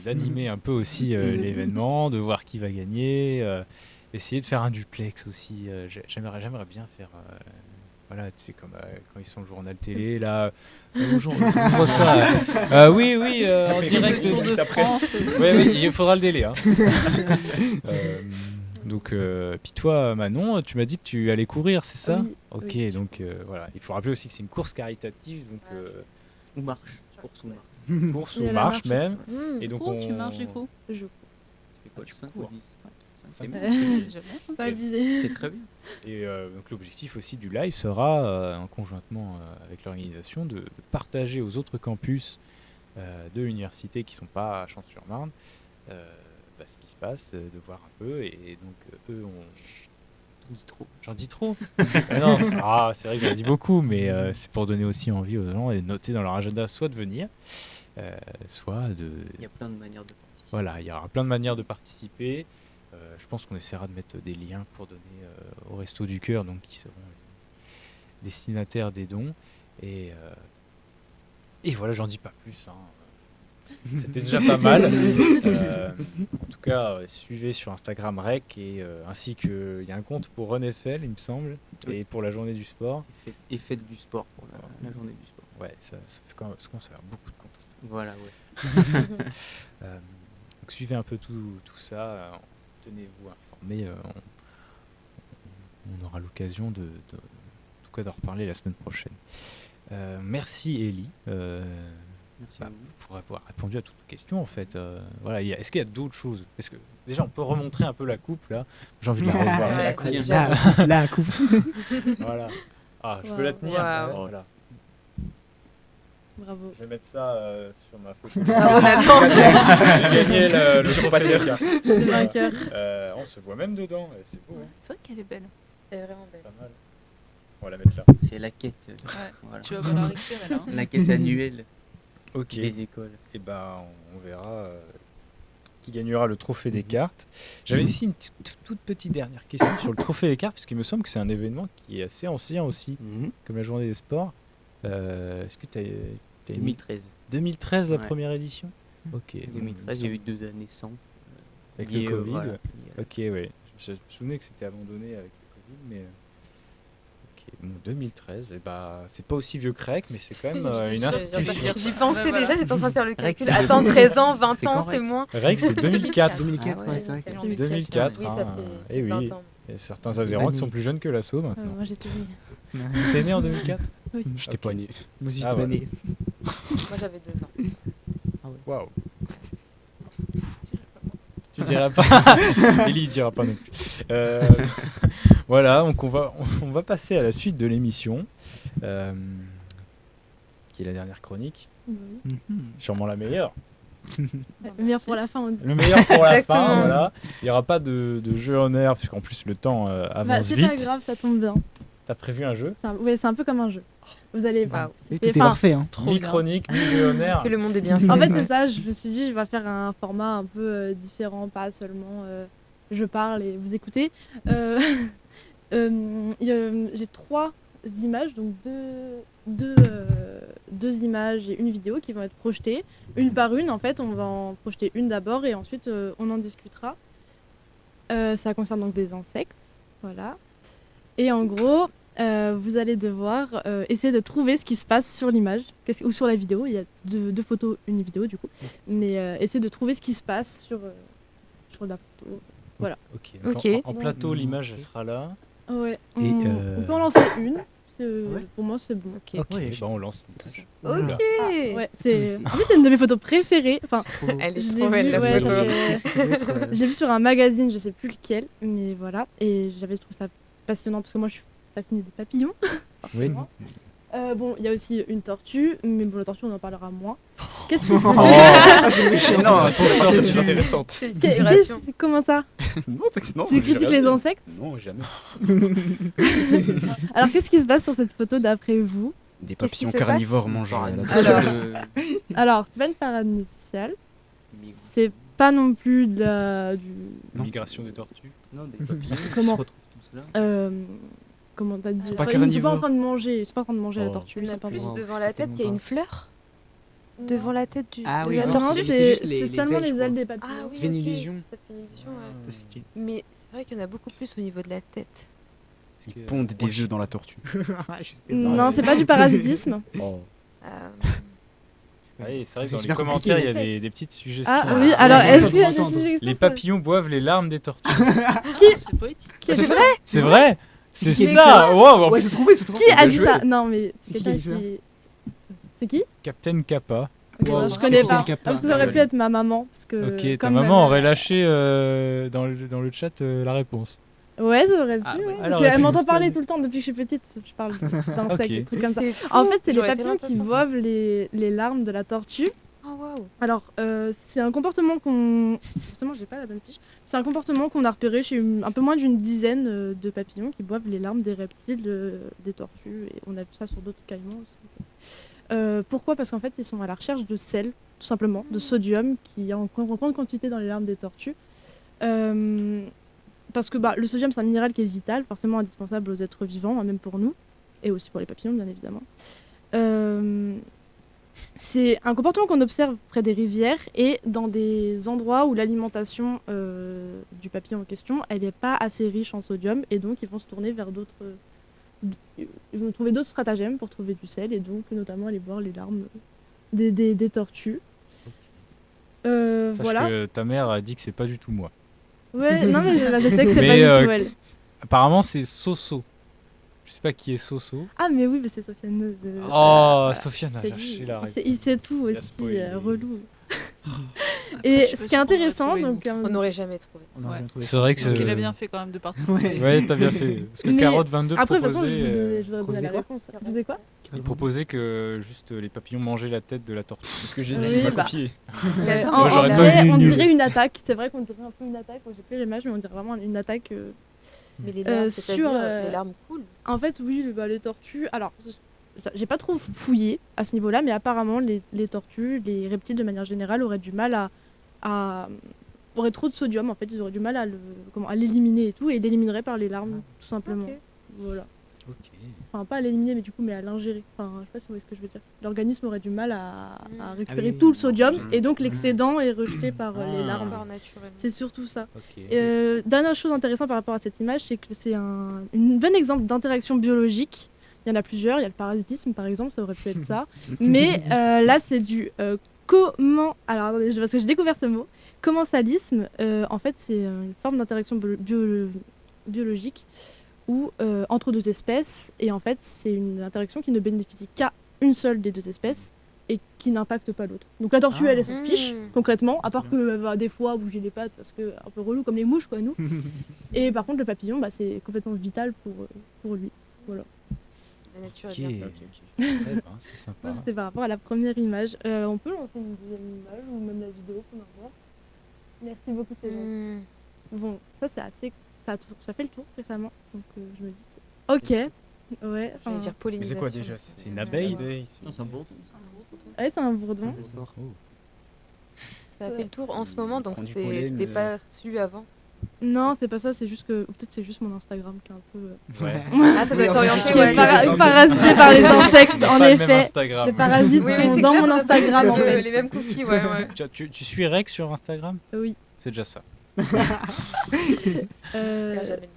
d'animer un peu aussi l'événement, de voir qui va gagner, essayer de faire un duplex aussi. J'aimerais bien faire... voilà, c'est comme quand ils sont le journal télé, là, bonjour, on reçoit... oui, en direct Tour de France. Oui, il faudra le délai. Hein. Donc, puis toi, Manon, tu m'as dit que tu allais courir, c'est ça? Oui, Ok, oui. donc voilà, il faut rappeler aussi que c'est une course caritative, donc Ou marche. Course ou marche. course Il y ou a la marche marche même. Mmh. Et donc Cours, tu marches du coup? Je C'est quoi, tu 5 cours. ou 10? Cinq. C'est jamais. pas abusé. C'est très bien. Et donc l'objectif aussi du live sera, en conjointement avec l'organisation, de partager aux autres campus de l'université qui ne sont pas à Champs-sur-Marne ce qui se passe, de voir un peu. Et donc eux ont... J'en dis trop. Non, c'est vrai que j'en dis beaucoup, mais c'est pour donner aussi envie aux gens et noter dans leur agenda soit de venir, soit de... Il y a plein de manières de participer. Voilà, il y aura plein de manières de participer. Je pense qu'on essaiera de mettre des liens pour donner au Resto du Cœur, donc qui seront destinataires des dons. Et voilà, j'en dis pas plus. Hein. C'était déjà pas mal. En tout cas, suivez sur Instagram Rec ainsi qu'il y a un compte pour René Eiffel, il me semble, et pour la journée du sport. Et faites du sport pour la journée du sport. Ouais, ça commence à faire beaucoup de comptes Instagram. Voilà, ouais. Donc suivez un peu tout ça. Tenez-vous informés. On aura l'occasion en tout cas d'en reparler la semaine prochaine. Merci Ellie. Merci à vous. Pour avoir répondu à toutes nos questions en fait. Voilà, est-ce qu'il y a d'autres choses? Est-ce que déjà on peut remontrer un peu la coupe là? J'ai envie de la revoir. Ouais, La coupe. La coupe. Voilà. Ah, je peux la tenir. Waouh. Voilà. Bravo. Je vais mettre ça sur ma photo. Bravo, Nathan. J'ai gagné le trophée des cartes. Le vainqueur. On se voit même dedans. C'est beau, hein. C'est vrai qu'elle est belle. Elle est vraiment belle. Pas mal. On va la mettre là. C'est la quête. Ouais. Voilà. Tu vas pas la récupérer là. Hein. La quête annuelle Ok. des écoles. Et ben on verra qui gagnera le trophée des cartes. J'avais ici une toute petite dernière question sur le trophée des cartes, parce qu'il me semble que c'est un événement qui est assez ancien aussi, comme la journée des sports. Est-ce que tu as 2013. 2013 la Ouais. première édition? Ok. 2013, il y a eu 2 années sans. Avec Et, le Covid. voilà. Ok, oui. Je me souvenais que c'était abandonné avec le Covid, mais. Ok, bon, 2013, et bah, c'est pas aussi vieux que REC, mais c'est quand même une institution. J'y pensais Ouais, voilà. déjà, j'étais en train de faire le Rec, calcul. c'est Attends, 13 ans, 20 C'est ans, correct. c'est moins. REC, c'est 2004. 2004, Ah ouais, ouais, c'est vrai. que- 2004. 2004, Oui, ça hein, fait et oui. 20 ans. Il y a certains adhérents qui sont plus jeunes que l'assaut maintenant. Moi j'étais. T'es né en 2004? Oui. J'étais pas né. Moi aussi, Ah, j'étais pas ouais. né. Moi, j'avais 2 ans. Waouh. Tu diras pas. Ellie dira pas non plus. Voilà, donc on va passer à la suite de l'émission, qui est la dernière chronique, Oui. sûrement la meilleure. Le meilleur pour la fin, on dit. Le meilleur pour la fin, Exactement. voilà. Il n'y aura pas de jeu en air, puisqu'en plus le temps Bah, avance c'est pas vite. grave, ça tombe bien. T'as prévu un jeu? Ouais, c'est un peu comme un jeu. Vous allez Waouh. participer. Tout est Enfin, parfait. Hein. Trop bien. Mi-chronique, mi-jeu en air. Que le monde est bien fait. en fait, c'est ça, je me suis dit, je vais faire un format un peu différent, pas seulement je parle et vous écoutez. J'ai 3 images, donc deux images et une vidéo qui vont être projetées, une par une. En fait, on va en projeter une d'abord et ensuite on en discutera. Ça concerne donc des insectes, voilà. Et en gros, vous allez devoir essayer de trouver ce qui se passe sur l'image ou sur la vidéo. Il y a deux photos, une vidéo du coup. Mais essayez de trouver ce qui se passe sur la photo. Voilà. Ok. Donc Ok. En plateau, l'image elle sera là. Ouais. Et, On peut en lancer une. Ouais. Pour moi, c'est bon. Ok. Ok, Ouais, bah on lance. Ok. Ouais, en plus, c'est une de mes photos préférées. Enfin, Elle est je trop l'ai belle, vue, la ouais, photo. Qu'est-ce que ça peut être, j'ai vu sur un magazine, je sais plus lequel, mais voilà. Et j'avais trouvé ça passionnant parce que moi, je suis fascinée des papillons. Oui. Bon, il y a aussi une tortue, mais bon, la tortue, on en parlera moins. Qu'est-ce qui Ah, c'est méchant. Non, c'est c'est intéressante. C'est une figuration. Comment ça? Non, Tu critiques les insectes? Non, jamais. Alors, qu'est-ce qui se passe sur cette photo d'après vous? Des Qu'est-ce qui papillons se carnivores passe mangent la Alors. Alors, c'est pas une parade nuptiale, c'est pas non plus du... Migration des tortues. Non, des papillons qui Comment se retrouvent tous là. Comment t'as dit C'est pas Ils sont pas en carnivore. train de manger. Ils sont pas en train de manger la Oh. tortue. Il y ils en sont a pas plus bons. devant la tête, il y a une fleur devant la tête de Ah oui, la non, Non, tortue. c'est juste c'est les seulement ailes, je les ailes crois. des papillons. Ah oui, Ça fait une ok. illusion. Ça fait une illusion, ouais. C'est stylé. Mais c'est vrai qu'il y en a beaucoup plus au niveau de la tête. Ils pondent des œufs dans la tortue. Non, c'est pas du parasitisme. Oh. Euh, Oui, c'est vrai que dans les super commentaires, il y a compliqué. des petites suggestions. Ah oui, alors Ouais, est-ce qu'il y a des entendre. suggestions Les sur- papillons boivent les larmes des tortues. C'est poétique. Qui- C'est ça. C'est vrai. C'est qui ça. Waouh. En Ouais, plus, c'est trouvé, c'est trouvé. Qui a bien dit joué. ça Non, mais c'est C'est qui quelqu'un qui a dit C'est qui Captain Kappa. Ok, Wow. non, je connais pas. Captain Kappa. Parce que ça aurait pu être ma maman. Parce que Ok, ta comme maman aurait lâché dans le chat la réponse. Ouais, ça aurait pu. Ah, ouais. ouais. Parce Alors, qu'elle elle m'entend nous parler spoil. tout le temps depuis que je suis petite. Je parle d'insectes, Ok. des trucs comme ça. C'est fou, En fait, c'est les j'aurais papillons tellement qui pas boivent les larmes de la tortue. Oh waouh. Alors, c'est un comportement qu'on... Justement, j'ai pas la bonne fiche. C'est un comportement qu'on a repéré chez un peu moins d'une dizaine de papillons qui boivent les larmes des reptiles, des tortues. Et on a vu ça sur d'autres caïmans aussi. Pourquoi ? Parce qu'en fait, ils sont à la recherche de sel, tout simplement, de sodium, qui est en grande quantité dans les larmes des tortues. Parce que le sodium, c'est un minéral qui est vital, forcément indispensable aux êtres vivants, hein, même pour nous, et aussi pour les papillons, bien évidemment. C'est un comportement qu'on observe près des rivières et dans des endroits où l'alimentation du papillon en question, elle n'est pas assez riche en sodium, et donc ils vont se tourner vers d'autres... Ils vont trouver d'autres stratagèmes pour trouver du sel, et donc notamment aller boire les larmes des tortues. Sache Voilà. que ta mère a dit que c'est pas du tout moi. Ouais, non mais je sais que c'est Mais, pas du tout elle. Apparemment, c'est Soso. Je sais pas qui est Soso. Ah mais oui, mais c'est Sofiane. Oh, Sofiane a c'est cherché lui. la réponse. Il sait tout Il a aussi, spoilé. relou. Après, Et je sais pas ce qui est si on aurait intéressant, trouvé, donc... On n'aurait jamais trouvé. On aurait Ouais. bien trouvé C'est ça. vrai que Parce c'est- qu'il a bien fait quand même de participer. Ouais, t'as bien fait. Parce que Mais Carotte 22 Après, de toute façon, proposait, je voudrais donner la quoi réponse. Vous savez quoi il proposait que juste les papillons mangeaient la tête de la tortue. C'est ce que j'ai Oui, dit, j'ai pas bah. copié. Mais attends, En mais j'aurais on a- pas vrai, eu on nul. dirait une attaque. C'est vrai qu'on dirait un peu une attaque. Moi, j'ai plus l'image, mais on dirait vraiment une attaque. Mais les larmes, sur, c'est-à-dire les larmes coulent. En fait, oui, les tortues. Alors, j'ai pas trop fouillé à ce niveau-là, mais apparemment, les tortues, les reptiles de manière générale, auraient du mal auraient trop de sodium. En fait, ils auraient du mal à l'éliminer et tout, et ils l'élimineraient par les larmes, tout simplement. Ok. Voilà. Ok. Enfin, pas à l'éliminer, mais du coup, mais à l'ingérer. Enfin, je sais pas si vous voyez ce que je veux dire. L'organisme aurait du mal à récupérer oui. tout le sodium, Mm. et donc l'excédent est rejeté par les Ah. larmes. Encore naturellement. C'est surtout ça. Ok. Dernière chose intéressante par rapport à cette image, c'est que c'est un bon exemple d'interaction biologique. Il y en a plusieurs. Il y a le parasitisme, par exemple, ça aurait pu être ça. Mais là, c'est du comment... Alors, attendez, parce que j'ai découvert ce mot. Commensalisme, en fait, c'est une forme d'interaction biologique ou entre deux espèces. Et en fait, c'est une interaction qui ne bénéficie qu'à une seule des deux espèces et qui n'impacte pas l'autre. Donc la tortue, elle s'en fiche, concrètement, à part qu'elle va des fois bouger les pattes parce que un peu relou comme les mouches, quoi, nous. Et par contre, le papillon, c'est complètement vital pour lui. La nature Ok. est bien. Eh ben, c'est sympa. Ça, c'était par rapport à la première image. On peut lancer une deuxième image ou même la vidéo qu'on envoie. Merci beaucoup, c'est gentil. Hmm. Bon, ça c'est assez... Ça fait le tour récemment, donc je me dis... Ok, ouais. J'allais dire Mais pollinisation. c'est quoi déjà C'est une abeille. c'est- Non, c'est un bon. Ouais, c'est un bourdon. Oh. Ça a fait le tour en ce moment, donc Prends du pollen, c'était pas su avant. Non, c'est pas ça, c'est juste que... ou peut-être c'est juste mon Instagram qui est un peu... Ouais. Ah, ça doit être orienté, qui est ouais. parasité par les insectes, Il a en pas le même effet. Instagram. Les parasites Oui, oui, sont c'est dans clair, mon on a Instagram, en fait. Les mêmes cookies, ouais, ouais. Tu suis Rex sur Instagram? Oui. C'est déjà ça. Euh, Jamais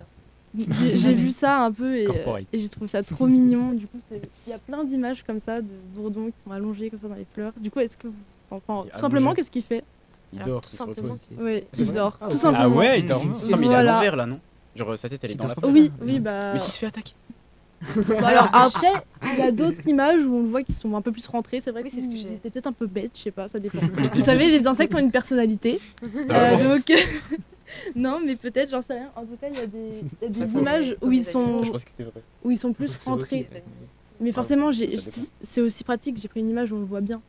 dedans. J'ai vu ça un peu Corporate. et j'ai trouvé ça trop mignon. Du coup, il y a plein d'images comme ça de bourdons qui sont allongés comme ça dans les fleurs. Du coup, est-ce que enfin, Il est tout simplement, allongé. qu'est-ce qu'il fait? Il Alors, dort, tout il se repose. simplement. Oui, C'est il vrai dort, Ah, tout ok. simplement. Ah ouais, il dort. Non, mais il est à Voilà. l'envers là, non? Genre sa tête elle est Il dans la dort face. Oui, oui, bah. Mais s'il se fait attaquer. Alors après, il y a d'autres images où on le voit qui sont un peu plus rentrés. C'est vrai Oui, que c'est ce que j'ai- c'était peut-être un peu bête, je sais pas, ça dépend. Vous savez, les insectes ont une personnalité. Ah bon Donc, non, mais peut-être, j'en sais rien. En tout cas, il y a des Ça faut- images faut où les ils sont, Je pense que c'était vrai. où ils sont plus C'est aussi- rentrés. Les animaux. Mais forcément, ça dépend. c'est aussi pratique. J'ai pris une image où on le voit bien.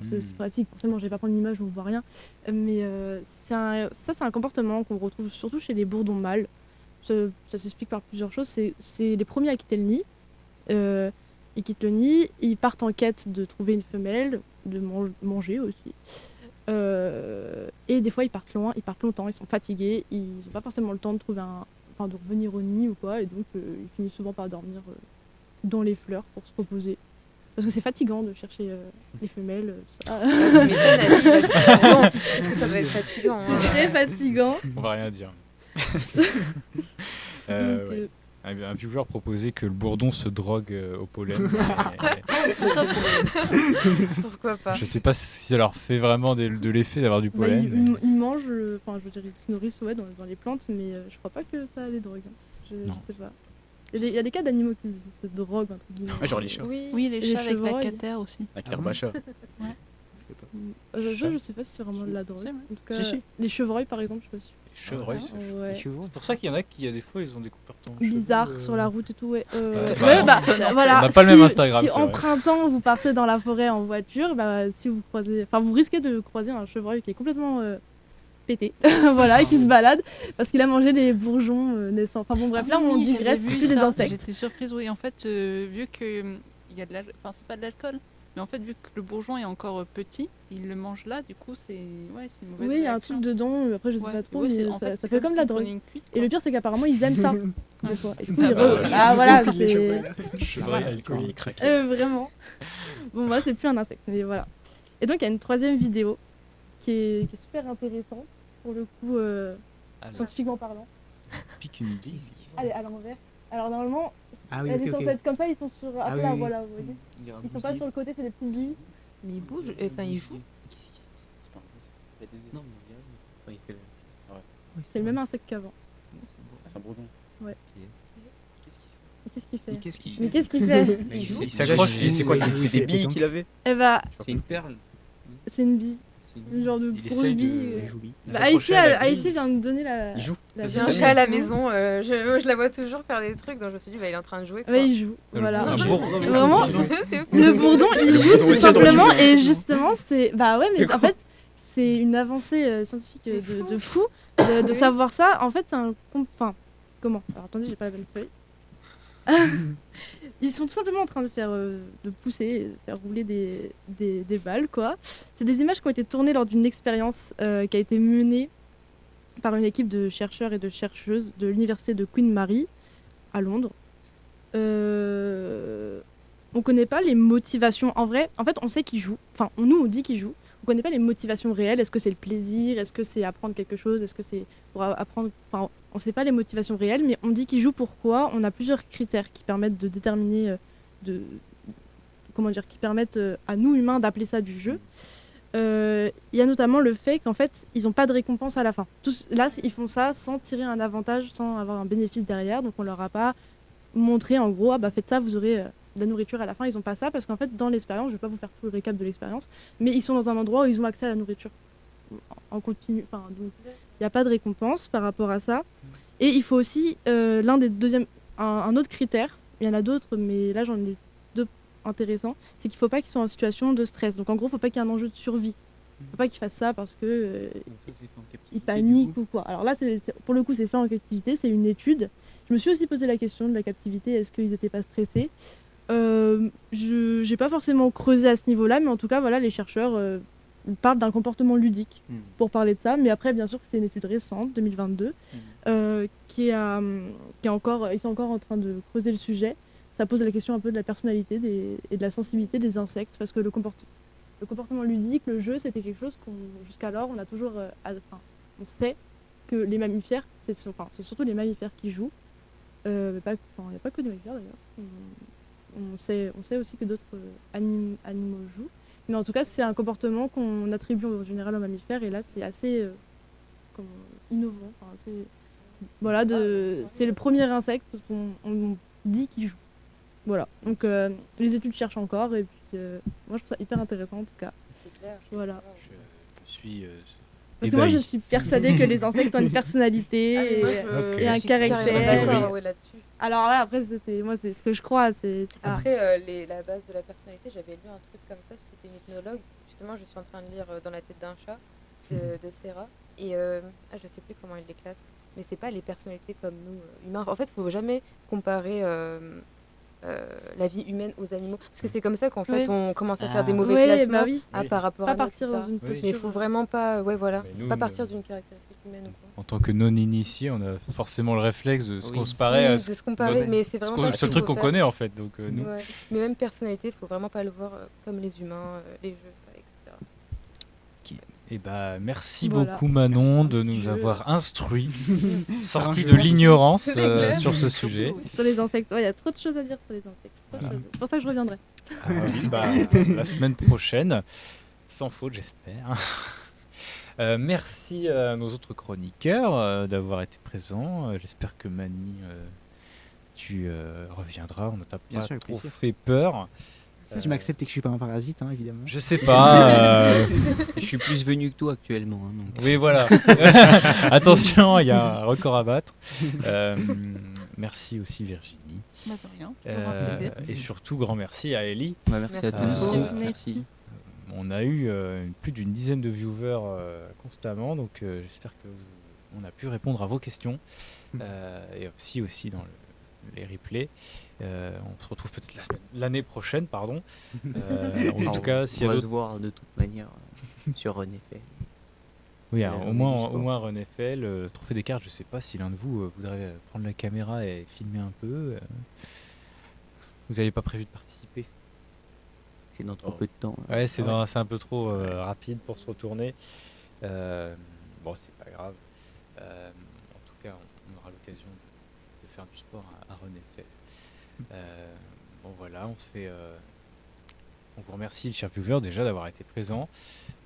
C'est aussi pratique. Forcément, je vais pas prendre une image où on voit rien. Mais ça, c'est un comportement qu'on retrouve surtout chez les bourdons mâles. Ça s'explique par plusieurs choses. C'est les premiers à quitter le nid. Ils quittent le nid, ils partent en quête de trouver une femelle, de manger aussi. Et des fois, ils partent loin, ils partent longtemps, ils sont fatigués, ils n'ont pas forcément le temps de trouver de revenir au nid ou quoi, et donc ils finissent souvent par dormir dans les fleurs pour se reposer. Parce que c'est fatigant de chercher les femelles, tout ça. Tu m'étonnes, Ali, il habite à Lyon. Parce que ça doit être fatigant. C'est très fatigant. On va rien dire. Donc, Ouais. Un viewer proposait que le bourdon se drogue au pollen. Ça Pourquoi pas? Je sais pas si ça leur fait vraiment de l'effet d'avoir du bah, pollen. mais- ils mangent, je veux dire, ils se nourrissent dans les plantes, mais je crois pas que ça les drogue. Je Non. sais pas. Il y a des cas d'animaux qui se droguent, entre guillemets. Ah, genre les chats, Oui, les Les chats avec la chevreuils. cater aussi. avec l'herbe à chat. Je sais pas si c'est vraiment de la drogue. Si, ouais. En tout cas, Si, si. les chevreuils, par exemple, je sais pas si. Les chevreuils, c'est- Ouais. C'est pour ça qu'il y en a qui, des fois, ils ont des comportements Bizarre cheveux, sur la route et tout, ouais. bah, Voilà. on n'a pas le même Instagram, Si c'est en vrai. printemps vous partez dans la forêt en voiture, bah, si vous croisez, enfin vous risquez de croiser un chevreuil qui est complètement pété, voilà, et qui se balade parce qu'il a mangé les bourgeons naissants. Enfin bon bref, là on Oui, digresse, j'avais c'est vu plus des ça. insectes. J'étais surprise, oui. En fait, vu que il y a de l'alcool, enfin c'est pas de l'alcool, mais en fait vu que le bourgeon est encore petit, il le mange là, du coup c'est une mauvaise Oui, il y a un réaction. truc dedans, après je sais Ouais. pas trop, Ouais, mais c'est- en ça c'est fait comme de la s'il drogue. prenait une cuite, Et le quoi. pire c'est qu'apparemment ils aiment ça. des fois. Et du coup, Ah ils bah, ah voilà, Les c'est chevreuils. Alcoolique, craqué. vraiment. Bon moi c'est plus un insecte, mais voilà. Et donc il y a une troisième vidéo qui est super intéressante pour le coup scientifiquement parlant. Pique une bise. Allez, à l'envers. Alors normalement, Ah oui, elle est ok, censée ok. être comme ça, ils sont sur Ah un peu oui, là, oui. voilà, vous voyez. Ils sont pas sur le côté, c'est des petites billes. Mais il bouge, enfin il joue. Non, mais regarde. Enfin, il fait le- C'est le même insecte qu'avant. C'est un bourdon. Mais qu'est-ce qu'il fait Qu'est-ce qu'il Mais qu'est-ce qu'il fait Il joue. Il s'accroche. Déjà, C'est quoi? il C'est fait des billes pétanque. qu'il avait? Eh bah, C'est une perle. c'est une bille. C'est Une genre de Il grosse essaye de- bille. Il joue, oui. Il Bah, s'accrochait à la Aïssi bille. vient de donner la. Il joue. la J'ai un bille. chat à la maison, je la vois toujours faire des trucs, donc je me suis dit, bah, il est en train de jouer. Quoi. Ouais, il joue. Voilà. Un bourdon. Vraiment, C'est fou. le bourdon, il Le joue bourdon tout essaie de simplement. reculer. Et justement, c'est. Bah ouais, mais en fait, c'est une avancée scientifique C'est de fou de Oui. savoir ça. En fait, c'est un. Enfin, comment? Alors attendez, j'ai pas la bonne feuille. Ils sont tout simplement en train de faire, de pousser, de faire rouler des balles, quoi. C'est des images qui ont été tournées lors d'une expérience qui a été menée par une équipe de chercheurs et de chercheuses de l'université de Queen Mary à Londres. On connaît pas les motivations en vrai. En fait, on sait qu'ils jouent. Enfin, on dit qu'ils jouent. On connaît pas les motivations réelles. Est-ce que c'est le plaisir? Est-ce que c'est apprendre quelque chose? Est-ce que c'est pour apprendre? Enfin, on sait pas les motivations réelles, mais on dit qu'ils jouent. Pourquoi? On a plusieurs critères qui permettent de déterminer, qui permettent à nous humains d'appeler ça du jeu. Il y a notamment le fait qu'en fait, ils n'ont pas de récompense à la fin. Là, ils font ça sans tirer un avantage, sans avoir un bénéfice derrière. Donc, on leur a pas montré en gros, ah bah faites ça, vous aurez de la nourriture à la fin. Ils n'ont pas ça parce qu'en fait, dans l'expérience, je vais pas vous faire tout le récap de l'expérience, mais ils sont dans un endroit où ils ont accès à la nourriture en continu. Enfin, donc, il n'y a pas de récompense par rapport à ça. Et il faut aussi un autre critère. Il y en a d'autres, mais là, j'en ai deux intéressants. C'est qu'il ne faut pas qu'ils soient en situation de stress. Donc, en gros, il ne faut pas qu'il y ait un enjeu de survie. Il ne faut pas qu'ils fassent ça parce que Donc ça, c'est en captivité, ils du paniquent coup. ou quoi. Alors là, pour le coup, c'est fait en captivité, c'est une étude. Je me suis aussi posé la question de la captivité, est-ce qu'ils n'étaient pas stressés? Je n'ai pas forcément creusé à ce niveau-là, mais en tout cas, voilà, les chercheurs parlent d'un comportement ludique pour parler de ça. Mais après, bien sûr, que c'est une étude récente, 2022, qui est encore, ils sont encore en train de creuser le sujet. Ça pose la question un peu de la personnalité et de la sensibilité des insectes, parce que le comportement ludique, le jeu, c'était quelque chose jusqu'alors, on a toujours, on sait que les mammifères, c'est surtout les mammifères qui jouent. Il n'y a pas que des mammifères d'ailleurs. On sait aussi que d'autres animaux jouent. Mais en tout cas, c'est un comportement qu'on attribue en général aux mammifères. Et là, c'est assez innovant. Enfin, c'est le premier insecte dont on dit qu'il joue. Voilà. Donc, les études cherchent encore. Et puis, moi, je trouve ça hyper intéressant en tout cas. C'est clair. Voilà. Je suis. Parce que moi, je ébahi. suis persuadée que les insectes ont une personnalité Ah, mais moi, Ok. et un je suis carrément caractère. d'accord, ouais, là-dessus. Alors voilà, après, c'est ce que je crois. Après, la base de la personnalité, j'avais lu un truc comme ça, c'était une ethnologue. Justement, je suis en train de lire Dans la tête d'un chat de Serra. Et je sais plus comment il les classe. Mais c'est pas les personnalités comme nous, humains. En fait, il faut jamais comparer la vie humaine aux animaux. Parce que c'est comme ça qu'en fait, Ouais. on commence à faire des mauvais Ouais, classements bah oui. par rapport Pas à notre, partir dans etc. une Oui. Mais posture. il faut vraiment pas, Mais nous, pas partir d'une caractéristique humaine ou quoi. En tant que non-initié, on a forcément le réflexe de se Oui. comparer à Oui, ce de se comparer, mais c'est ce vraiment qu'on- pas le ce seul qu'il truc faut qu'on faire. connaît en fait. Donc, nous, Ouais. Mais même personnalité, il faut vraiment pas le voir comme les humains, les jeux, etc. Et bah, merci Voilà. beaucoup Manon Merci, un de petit nous jeu. avoir instruits, sortis jeu. de l'ignorance C'est clair. sur ce sujet. Sur les insectes, ouais, il y a trop de choses à dire sur les insectes. Trop de Voilà. choses. C'est pour ça que je reviendrai. Oui, bah, la semaine prochaine, sans faute j'espère. Merci à nos autres chroniqueurs d'avoir été présents. J'espère que Mani, tu reviendras. On ne t'a Bien pas sûr, avec trop plaisir. fait peur. Si tu m'acceptes et que je suis pas un parasite, hein, évidemment. Je sais pas. Je suis plus venu que toi actuellement. Hein, donc. Oui, voilà. Attention, il y a un record à battre. Merci aussi Virginie. Bah, de rien, toujours un plaisir. Et surtout, grand merci à Ellie. Bah, merci à Merci tous. beaucoup. Merci. On a eu plus d'une dizaine de viewers constamment, donc j'espère que on a pu répondre à vos questions. Et aussi dans les replays. On se retrouve peut-être l'année prochaine, pardon. En tout cas, s'il y on a va se d'autres... voir de toute manière sur René Fait. Oui, la alors, au journée du moins, sport. au moins René fait le trophée des cartes. Je sais pas si l'un de vous voudrait prendre la caméra et filmer un peu. Vous n'avez pas prévu de participer? C'est dans trop peu de temps. Ouais, c'est un peu trop rapide pour se retourner. Bon, c'est pas grave. En tout cas, on aura l'occasion de faire du sport à René Fait. Bon, voilà, on vous remercie, chers viewers, déjà d'avoir été présents.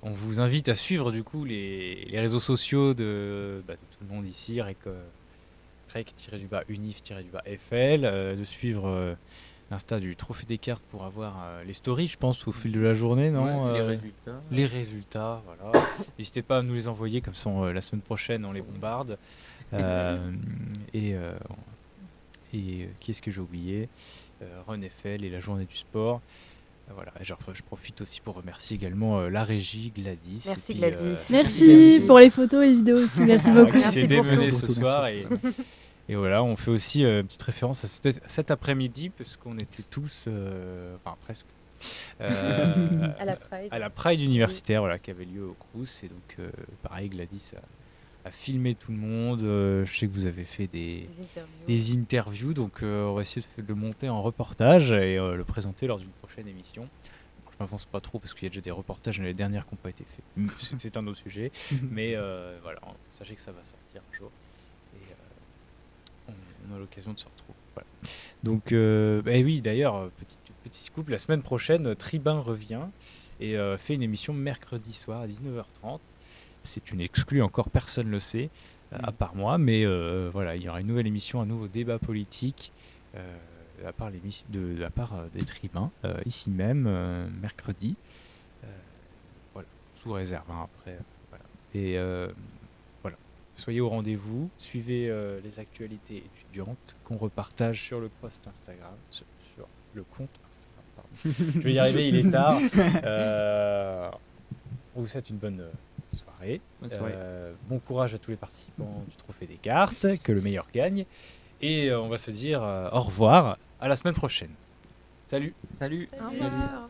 On vous invite à suivre du coup les réseaux sociaux de tout le monde ici, rec-unif-FL, de suivre l'Insta du Trophée des cartes pour avoir les stories, je pense, au fil de la journée, non les résultats. Les résultats, voilà. N'hésitez pas à nous les envoyer, comme ça la semaine prochaine on les bombarde. Et qui est-ce que j'ai oublié René Fell et la journée du sport. Voilà, je profite aussi pour remercier également la régie, Gladys. Merci, et puis, Gladys. Merci pour les photos et les vidéos aussi. Merci voilà, beaucoup. qui s'est Merci pour démené tout. ce soir. Et voilà, on fait aussi une petite référence à cet après-midi, parce qu'on était tous, enfin presque, À la Pride. à la Pride universitaire, voilà, qui avait lieu au Crous. Et donc, pareil, Gladys a filmé tout le monde. Je sais que vous avez fait des interviews, donc on va essayer de le monter en reportage et le présenter lors d'une prochaine émission. Donc, je m'avance pas trop parce qu'il y a déjà des reportages dans les dernières qui n'ont pas été faits. C'est un autre sujet, mais voilà, sachez que ça va sortir un jour et on a l'occasion de se retrouver. Voilà. Donc, oui, d'ailleurs, petit scoop, la semaine prochaine, Tribun revient et fait une émission mercredi soir à 19h30. C'est une exclue, encore personne ne le sait, à part moi, mais voilà, il y aura une nouvelle émission, un nouveau débat politique de la part des tribuns, ici même, mercredi. Voilà, sous réserve, hein, après. Voilà. Et voilà, soyez au rendez-vous, suivez les actualités étudiantes qu'on repartage sur le post Instagram, sur le compte Instagram, pardon. Je vais y arriver, il est tard. On vous souhaite une bonne soirée. Bon courage à tous les participants du Trophée des cartes, que le meilleur gagne. Et on va se dire au revoir, à la semaine prochaine. Salut. Salut. Au revoir.